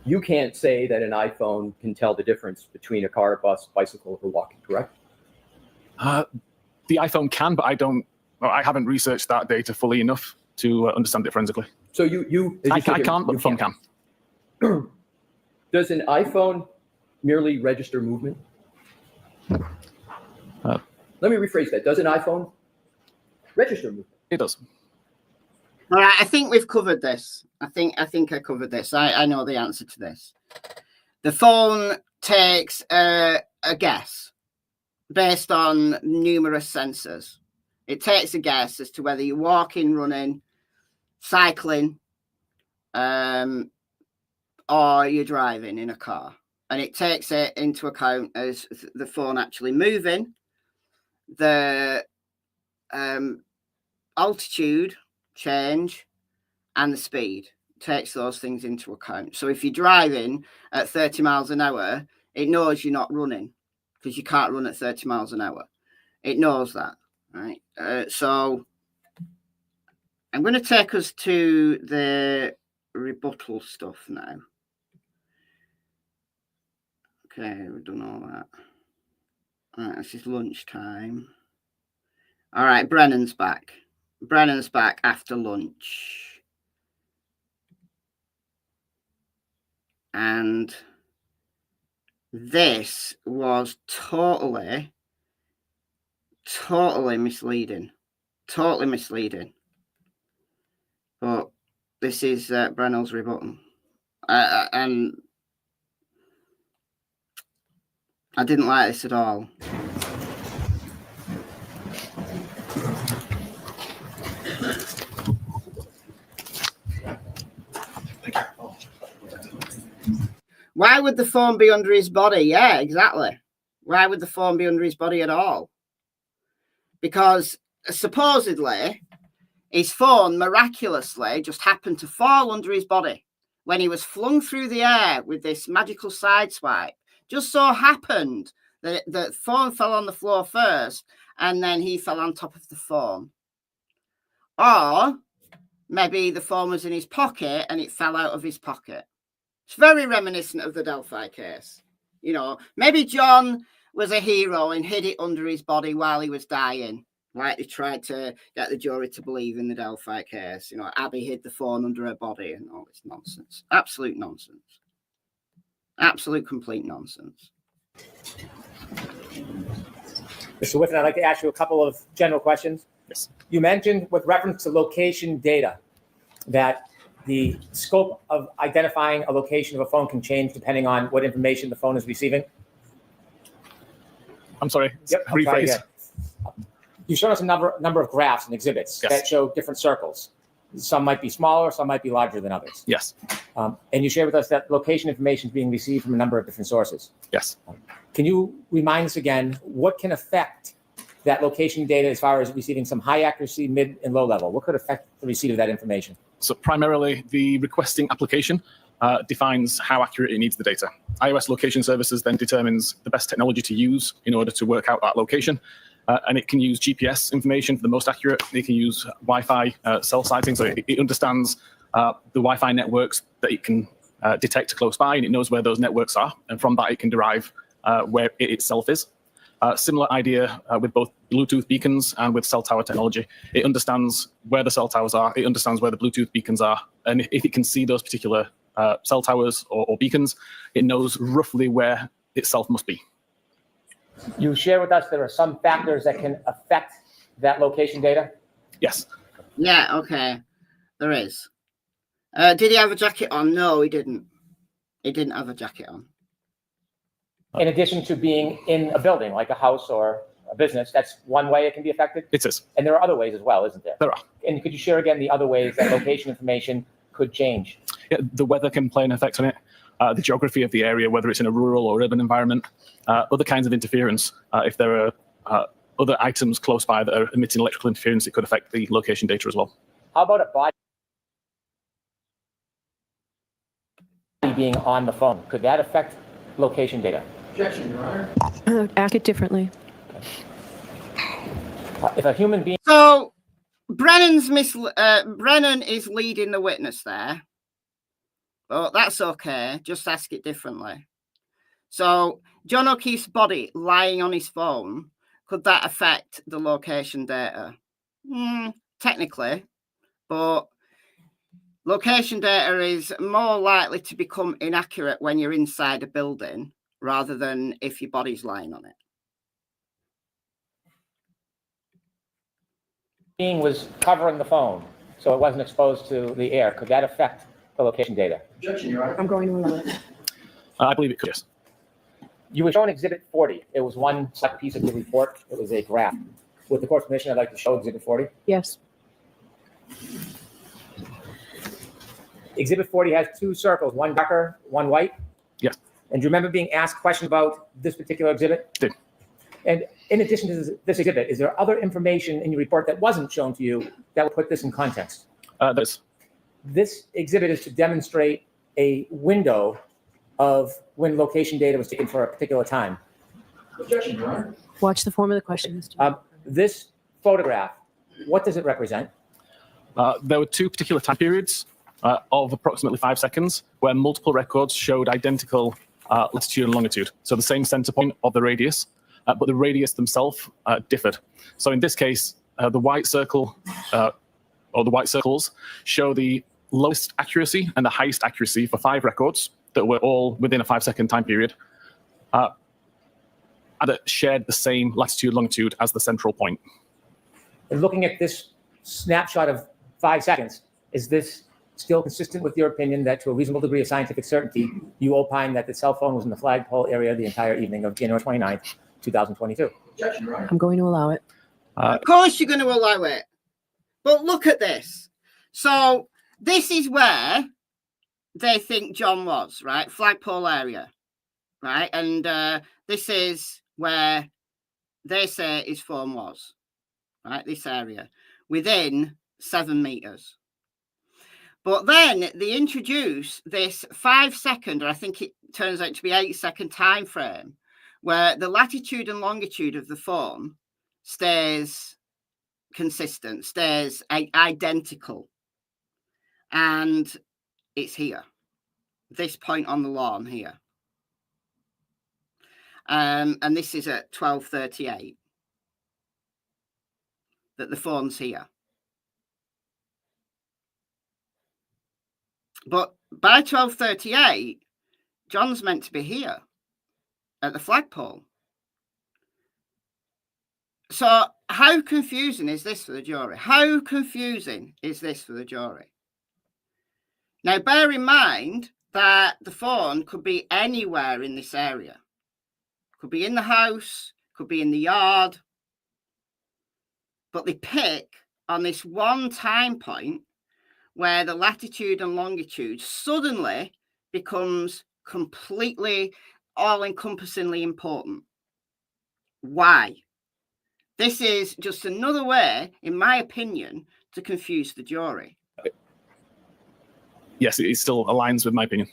you can't say that an iPhone can tell the difference between a car, bus, bicycle, or walking, correct? The iPhone can, but I haven't researched that data fully enough to understand it forensically. So I can't, but the phone can. Does an iPhone merely register movement? Let me rephrase that. Does an iPhone register movement? It does. All right, I think we've covered this. I think I covered this. I know the answer to this. The phone takes a guess based on numerous sensors. It takes a guess as to whether you're walking, running, cycling, or you're driving in a car. And it takes it into account as the phone actually moving, the altitude change, and the speed. Takes those things into account. So if you're driving at 30 miles an hour, it knows you're not running because you can't run at 30 miles an hour. It knows that, right? So I'm going to take us to the rebuttal stuff now. Okay, we've done all that. All right, this is lunchtime. All right, Brennan's back. Brennan's back after lunch. And this was totally misleading. Totally misleading. But this is Brennan's rebuttal. And I didn't like this at all. Why would the phone be under his body? Yeah, exactly. Why would the phone be under his body at all? Because supposedly his phone miraculously just happened to fall under his body when he was flung through the air with this magical side swipe. Just so happened that the phone fell on the floor first and then he fell on top of the phone. Or maybe the phone was in his pocket and it fell out of his pocket. It's very reminiscent of the Delphi case. You know, maybe John was a hero and hid it under his body while he was dying. Like they tried to get the jury to believe in the Delphi case. You know, Abby hid the phone under her body and all this nonsense. Absolute nonsense. Absolute complete nonsense. Mr. Whiffen, I'd like to ask you a couple of general questions. Yes. You mentioned with reference to location data that the scope of identifying a location of a phone can change depending on what information the phone is receiving. I'm sorry. Yep, I'll try Rephrase. again. You've shown us a number of graphs and exhibits Yes. that show different circles. Some might be smaller, some might be larger than others. Yes. And you shared with us that location information is being received from a number of different sources. Yes. Can you remind us again, what can affect that location data as far as receiving some high accuracy, mid and low level? What could affect the receipt of that information? So primarily the requesting application defines how accurate it needs the data. iOS location services then determines the best technology to use in order to work out that location. And it can use GPS information for the most accurate. It can use Wi-Fi cell sighting. So it understands the Wi-Fi networks that it can detect close by, and it knows where those networks are. And from that, it can derive where it itself is. Similar idea with both Bluetooth beacons and with cell tower technology. It understands where the cell towers are. It understands where the Bluetooth beacons are. And if it can see those particular cell towers or beacons, it knows roughly where itself must be. You share with us there are some factors that can affect that location data? Yes. Yeah, okay. There is. Did he have a jacket on? No, he didn't. He didn't have a jacket on. In addition to being in a building, like a house or a business, that's one way it can be affected? It is. And there are other ways as well, isn't there? There are. And could you share again the other ways that location information could change? Yeah, the weather can play an effect on it. The geography of the area, whether it's in a rural or urban environment, other kinds of interference. If there are other items close by that are emitting electrical interference, it could affect the location data as well. How about a body being on the phone? Could that affect location data? Objection, Your Honor. Ask it differently. If a human being So Brennan is leading the witness there. But that's okay. Just ask it differently. So John O'Keefe's body lying on his phone, could that affect the location data? Technically, but location data is more likely to become inaccurate when you're inside a building rather than if your body's lying on it. was covering the phone, so it wasn't exposed to the air, could that affect the location data? Objection, Your Honor. I'm going to allow it. I believe it could, yes. You were shown Exhibit 40. It was one select piece of the report. It was a graph. With the court's permission, I'd like to show Exhibit 40. Yes. Exhibit 40 has two circles, one darker, one white. Yes. And do you remember being asked questions about this particular exhibit? Did. And in addition to this exhibit, is there other information in your report that wasn't shown to you that would put this in context? There's. This exhibit is to demonstrate a window of when location data was taken for a particular time. Objection, Your Honor. Watch the form of the question, Mr. This photograph, what does it represent? There were two particular time periods of approximately 5 seconds where multiple records showed identical latitude and longitude. So the same center point of the radius, but the radius themselves differed. So in this case, the white circle or the white circles show the lowest accuracy and the highest accuracy for 5 records that were all within a 5-second time period, and that shared the same latitude longitude as the central point. And looking at this snapshot of 5 seconds, is this still consistent with your opinion that to a reasonable degree of scientific certainty, you opine that the cell phone was in the flagpole area the entire evening of January 29th, 2022? Objection, Your Honor. I'm going to allow it. Of course you're going to allow it. But look at this. So this is where they think John was, right? Flagpole area, right? And this is where they say his phone was, right? This area, within 7 meters. But then they introduce this 5-second, or I think it turns out to be 8-second time frame, where the latitude and longitude of the phone stays consistent, stays identical. And it's here, this point on the lawn here. And this is at 12:38, that the phone's here. But by 12:38, John's meant to be here at the flagpole. So how confusing is this for the jury? How confusing is this for the jury? Now, bear in mind that the phone could be anywhere in this area. Could be in the house, could be in the yard. But they pick on this one time point where the latitude and longitude suddenly becomes completely all-encompassingly important. Why? This is just another way, in my opinion, to confuse the jury. Yes, it still aligns with my opinion.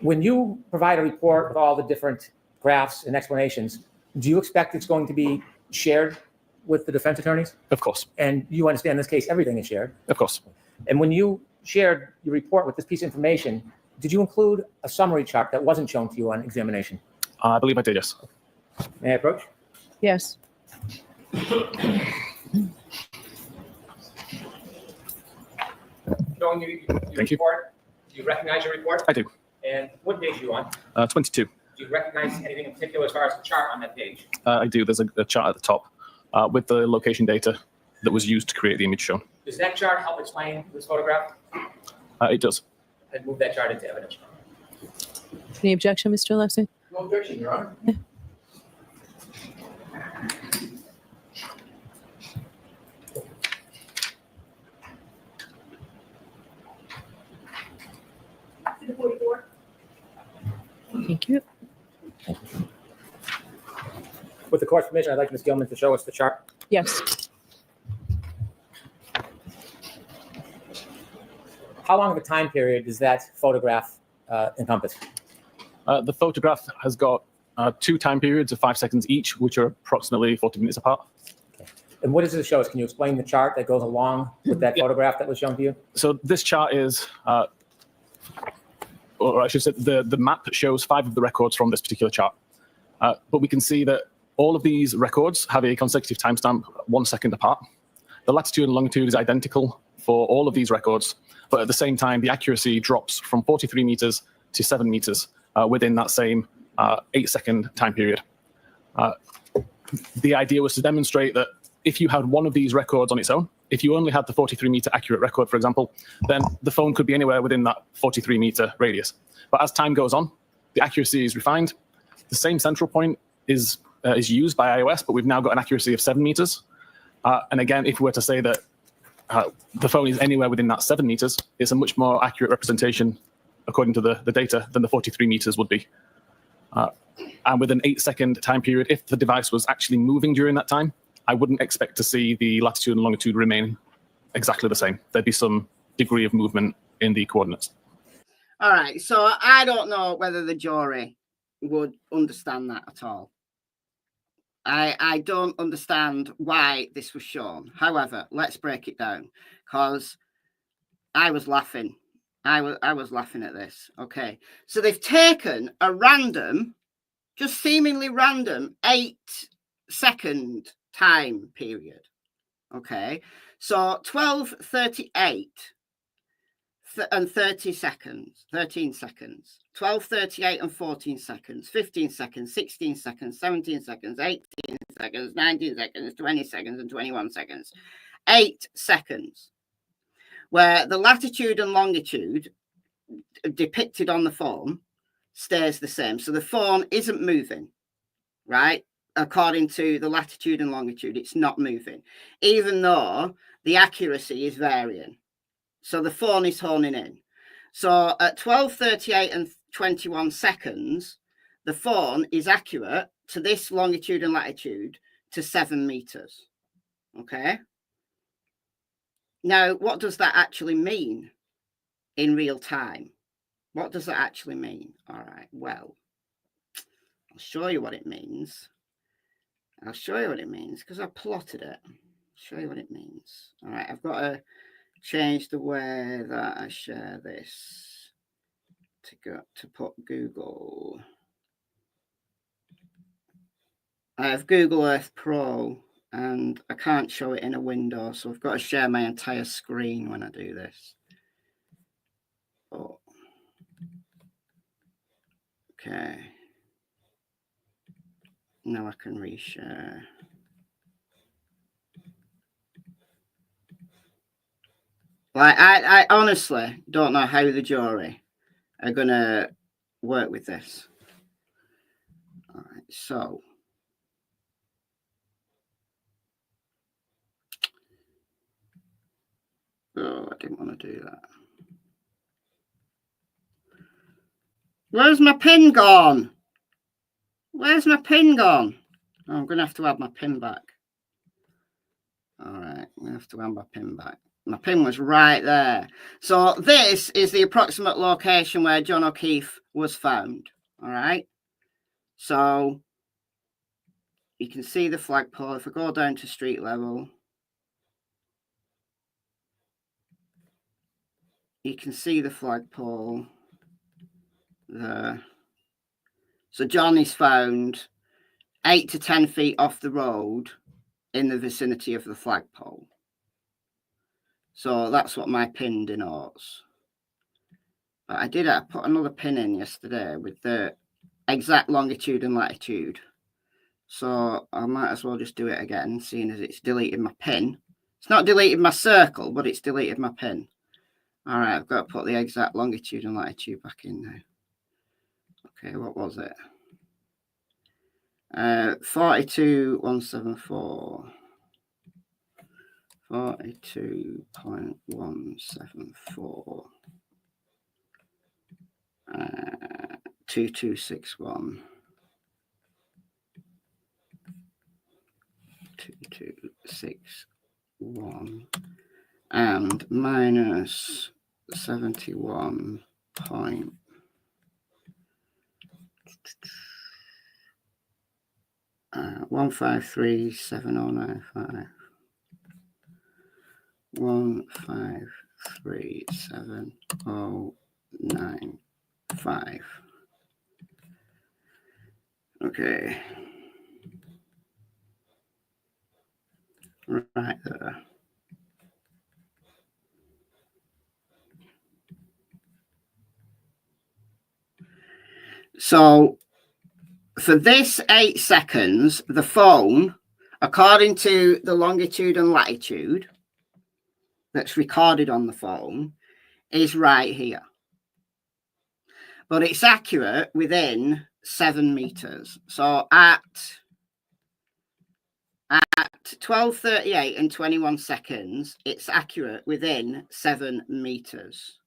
When you provide a report with all the different graphs and explanations, do you expect it's going to be shared with the defense attorneys? Of course. And you understand in this case, everything is shared. Of course. And when you shared your report with this piece of information, did you include a summary chart that wasn't shown to you on examination? I believe I did, yes. May I approach? Yes. Showing you your Thank you. report. Do you recognize your report? I do. And what page are you on? 22. Do you recognize anything in particular as far as the chart on that page? I do. There's a chart at the top with the location data that was used to create the image shown. Does that chart help explain this photograph? It does. And move that chart into evidence. Any objection, Mr. Alexie? No objection, Your Honor. To the 44. Thank you. With the court's permission, I'd like Ms. Gilman to show us the chart. Yes. How long of a time period does that photograph encompass? The photograph has got 2 time periods of 5 seconds each, which are approximately 40 minutes apart. And what does this show us? Can you explain the chart that goes along with that photograph that was shown to you? So this chart is, or I should say, the map shows 5 of the records from this particular chart. But we can see that all of these records have a consecutive timestamp 1 second apart. The latitude and longitude is identical for all of these records, but at the same time, the accuracy drops from 43 meters to 7 meters within that same 8-second time period. The idea was to demonstrate that if you had one of these records on its own, if you only had the 43-meter accurate record, for example, then the phone could be anywhere within that 43-meter radius. But as time goes on, the accuracy is refined. The same central point is used by iOS, but we've now got an accuracy of 7 meters. And again, if we were to say that the phone is anywhere within that 7 meters, it's a much more accurate representation, according to the data, than the 43 meters would be. And with an 8-second time period, if the device was actually moving during that time, I wouldn't expect to see the latitude and longitude remain exactly the same. There'd be some degree of movement in the coordinates. All right, so I don't know whether the jury would understand that at all. I don't understand why this was shown. However, let's break it down, because I was laughing. I was laughing at this. Okay, so they've taken a random, just seemingly random 8-second time period. Okay, so 12:38 and 13 seconds, 12:38 and 14 seconds, 15 seconds, 16 seconds, 17 seconds, 18 seconds, 19 seconds, 20 seconds, and 21 seconds. 8 seconds, where the latitude and longitude depicted on the phone stays the same. So the phone isn't moving, right? According to the latitude and longitude, it's not moving, even though the accuracy is varying. So the phone is honing in. So at 12:38 and 21 seconds, the phone is accurate to this longitude and latitude to 7 meters. Okay. Now, what does that actually mean in real time? What does that actually mean? All right. Well, I'll show you what it means. I'll show you what it means because I plotted it. I'll show you what it means. All right. I've got to change the way that I share this to put Google. I have Google Earth Pro and I can't show it in a window, so I've got to share my entire screen when I do this. Oh. Okay. Now I can reshare. Like, I honestly don't know how the jury are going to work with this. All right, so. Oh, I didn't want to do that. Where's my pin gone? Where's my pin gone? Oh, I'm going to have to add my pin back. All right, I'm going to have to add my pin back. My pin was right there. So this is the approximate location where John O'Keefe was found. All right. So you can see the flagpole. If I go down to street level, you can see the flagpole there. So John is found 8 to 10 feet off the road in the vicinity of the flagpole. So that's what my pin denotes. But I put another pin in yesterday with the exact longitude and latitude. So I might as well just do it again, seeing as it's deleted my pin. It's not deleted my circle, but it's deleted my pin. All right, I've got to put the exact longitude and latitude back in now. Okay, what was it? 42,174. 42.174. 2261. 2261 and minus 71 point 1537095. 1537095. Okay. Right there. So for this 8 seconds, the phone, according to the longitude and latitude that's recorded on the phone, is right here. But it's accurate within 7 meters. So at 12:38 and 21 seconds, it's accurate within 7 meters.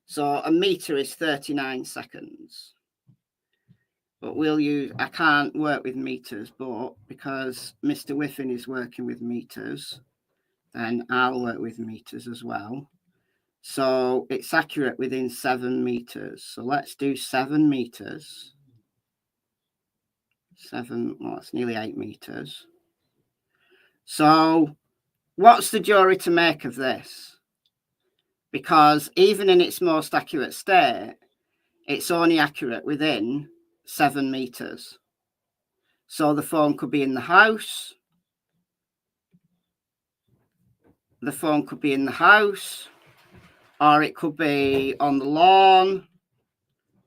So a meter is 39 seconds. But we'll use, I can't work with meters, but because Mr. Whiffen is working with meters, then I'll work with meters as well. So it's accurate within 7 meters. So let's do 7 meters. 7, well, it's nearly 8 meters. So what's the jury to make of this? Because even in its most accurate state, it's only accurate within 7 meters. So the phone could be in the house. The phone could be in the house, or it could be on the lawn,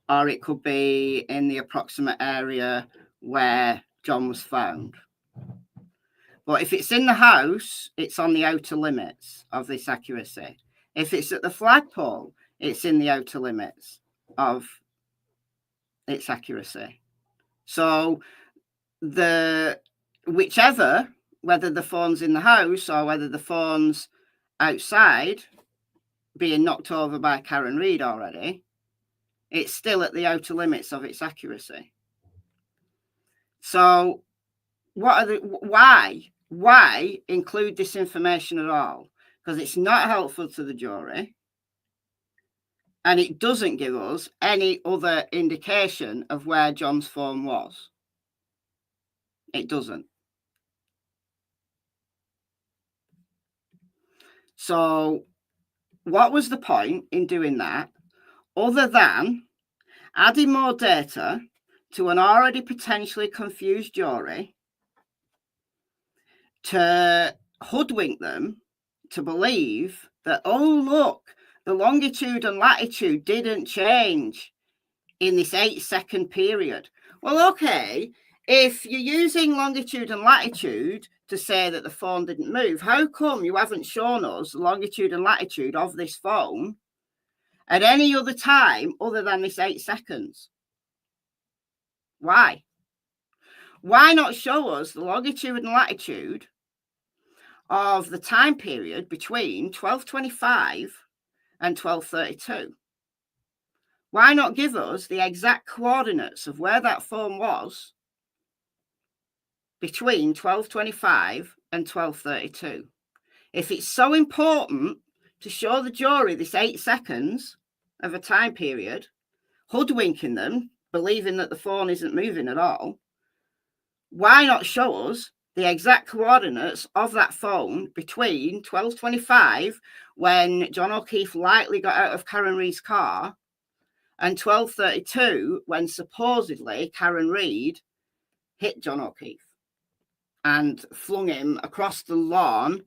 or it could be in the approximate area where John was found. But if it's in the house, it's on the outer limits of this accuracy. If it's at the flagpole, it's in the outer limits of its accuracy. So whichever, whether the phone's in the house or whether the phone's outside being knocked over by Karen Reid already, it's still at the outer limits of its accuracy. So why include this information at all? Because it's not helpful to the jury, and it doesn't give us any other indication of where John's phone was. It doesn't. So what was the point in doing that, other than adding more data to an already potentially confused jury to hoodwink them to believe that, oh, look, the longitude and latitude didn't change in this 8-second period? Well, okay, if you're using longitude and latitude to say that the phone didn't move, how come you haven't shown us the longitude and latitude of this phone at any other time other than this 8 seconds? Why? Why not show us the longitude and latitude of the time period between 1225 and 1232? Why not give us the exact coordinates of where that phone was between 1225 and 1232? If it's so important to show the jury this 8 seconds of a time period, hoodwinking them, believing that the phone isn't moving at all, why not show us the exact coordinates of that phone between 1225, when John O'Keefe likely got out of Karen Reid's car, and 1232, when supposedly Karen Reid hit John O'Keefe and flung him across the lawn,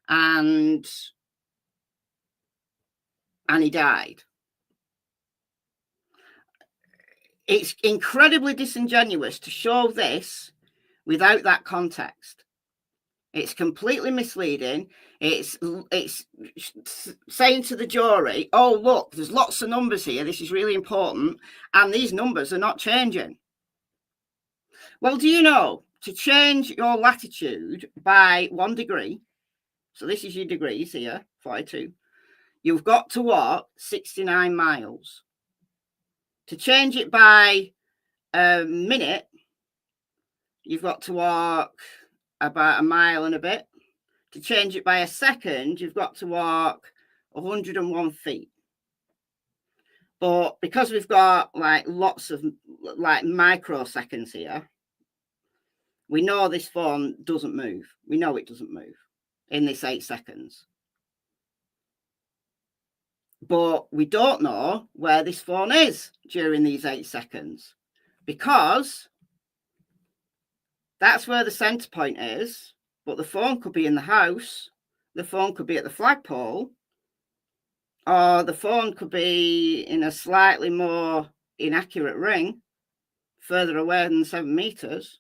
and he died? It's incredibly disingenuous to show this without that context. It's completely misleading. It's saying to the jury, oh, look, there's lots of numbers here. This is really important. And these numbers are not changing. Well, do you know, to change your latitude by 1 degree, so this is your degrees here, 42, you've got to walk 69 miles. To change it by a minute, you've got to walk about a mile and a bit. To change it by a second, you've got to walk 101 feet. But because we've got like lots of like microseconds here, we know this phone doesn't move. We know it doesn't move in this 8 seconds. But we don't know where this phone is during these 8 seconds, because that's where the center point is. But the phone could be in the house, the phone could be at the flagpole, or the phone could be in a slightly more inaccurate ring, further away than 7 meters.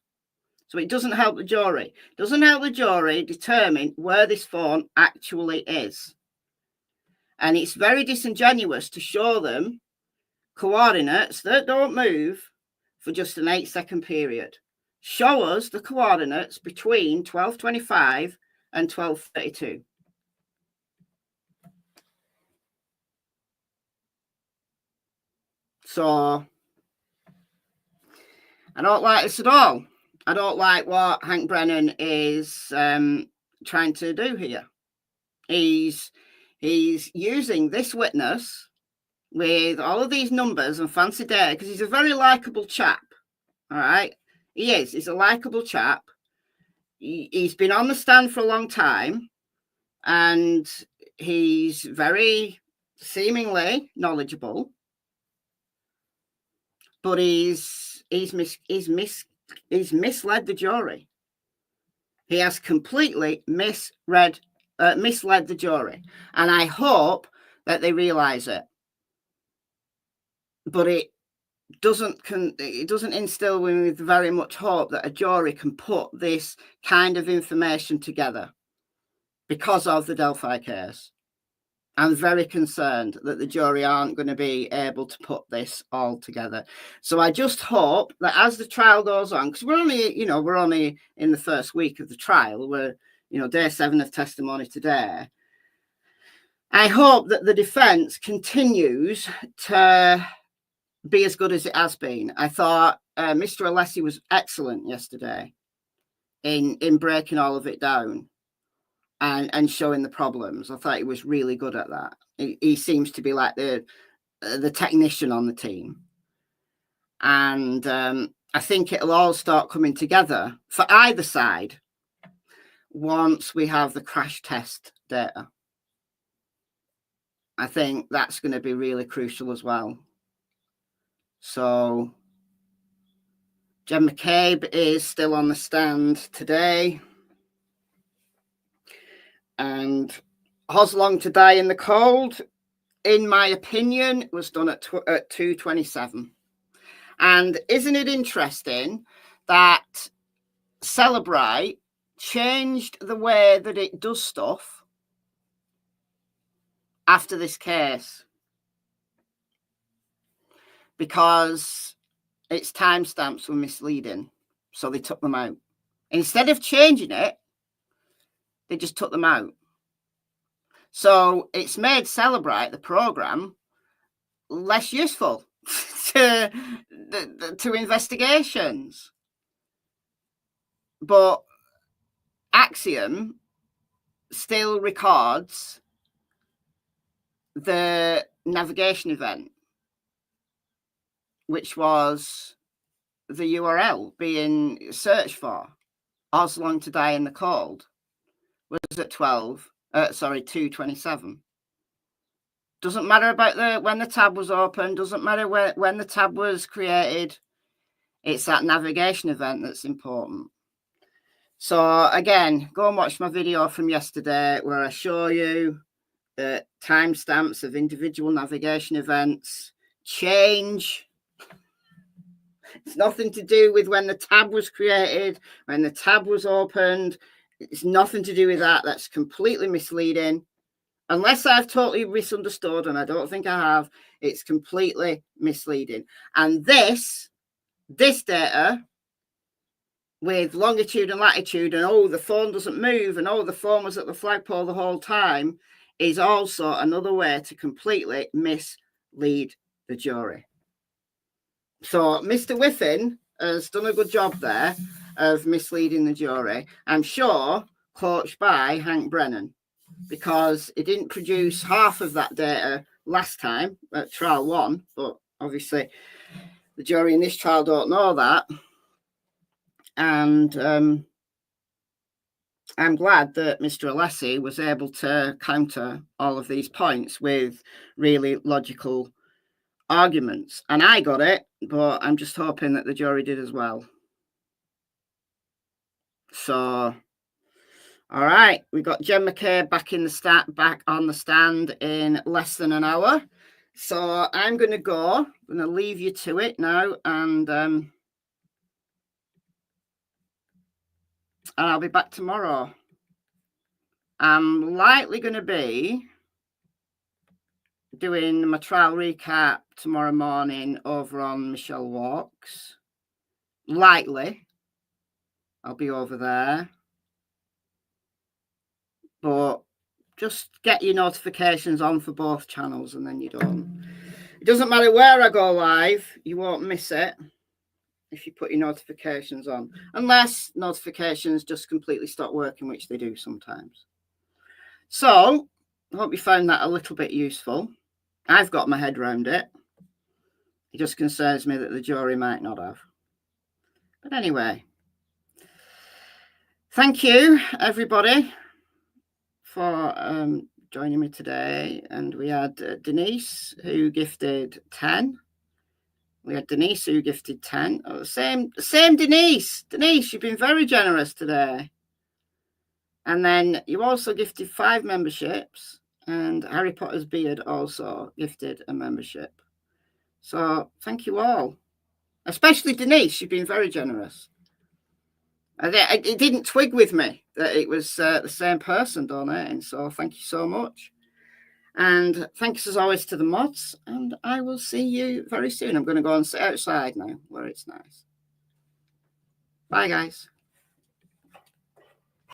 So it doesn't help the jury. It doesn't help the jury determine where this phone actually is. And it's very disingenuous to show them coordinates that don't move for just an 8-second period. Show us the coordinates between 12:25 and 12:32. So I don't like this at all. I don't like what Hank Brennan is trying to do here. He's using this witness with all of these numbers and fancy data because he's a very likable chap. All right. He is. He's a likable chap. He's been on the stand for a long time, and he's very seemingly knowledgeable. But he's misled the jury. He has completely misled the jury, and I hope that they realize it. But it doesn't instill with very much hope that a jury can put this kind of information together because of the Delphi case. I'm very concerned that the jury aren't going to be able to put this all together. So I just hope that as the trial goes on, because we're only in the first week of the trial, we're, day 7 of testimony today. I hope that the defense continues to be as good as it has been. I thought Mr. Alessi was excellent yesterday in breaking all of it down and showing the problems. I thought he was really good at that. He seems to be like the technician on the team. And I think it'll all start coming together for either side once we have the crash test data. I think that's going to be really crucial as well. So Jen McCabe is still on the stand today. And Hoslong to Die in the Cold, in my opinion, was done at 2:27. And isn't it interesting that Celebrite changed the way that it does stuff after this case? Because its timestamps were misleading, so they took them out. Instead of changing it, they just took them out. So it's made Celebrite, the program, less useful to investigations. But Axiom still records the navigation event, which was the URL being searched for. Hoslong to Die in the Cold was at 2:27. Doesn't matter about when the tab was open, doesn't matter when the tab was created. It's that navigation event that's important. So again, go and watch my video from yesterday where I show you the timestamps of individual navigation events change. It's nothing to do with when the tab was created, when the tab was opened. It's nothing to do with that. That's completely misleading. Unless I've totally misunderstood, and I don't think I have, it's completely misleading. And this data with longitude and latitude, and oh, the phone doesn't move, and oh, the phone was at the flagpole the whole time, is also another way to completely mislead the jury. So Mr. Whiffen has done a good job there of misleading the jury. I'm sure coached by Hank Brennan, because he didn't produce half of that data last time at trial 1, but obviously the jury in this trial don't know that. And I'm glad that Mr. Alessi was able to counter all of these points with really logical arguments. And I got it, but I'm just hoping that the jury did as well. So, all right, we've got Jen McKay back on the stand in less than an hour. So I'm going to go. I'm going to leave you to it now, and I'll be back tomorrow. I'm likely going to be doing my trial recap tomorrow morning over on Michelle Walks. Likely. I'll be over there. But just get your notifications on for both channels, and then you're done. It doesn't matter where I go live, you won't miss it if you put your notifications on. Unless notifications just completely stop working, which they do sometimes. So, I hope you found that a little bit useful. I've got my head around it. It just concerns me that the jury might not have. But anyway, thank you, everybody, for joining me today. And we had Denise, who gifted 10. We had Denise, who gifted 10. Oh, same Denise. Denise, you've been very generous today. And then you also gifted 5 memberships. And Harry Potter's Beard also gifted a membership. So thank you all. Especially Denise, you've been very generous. It didn't twig with me that it was the same person donating. So thank you so much. And thanks as always to the mods. And I will see you very soon. I'm going to go and sit outside now where it's nice. Bye, guys.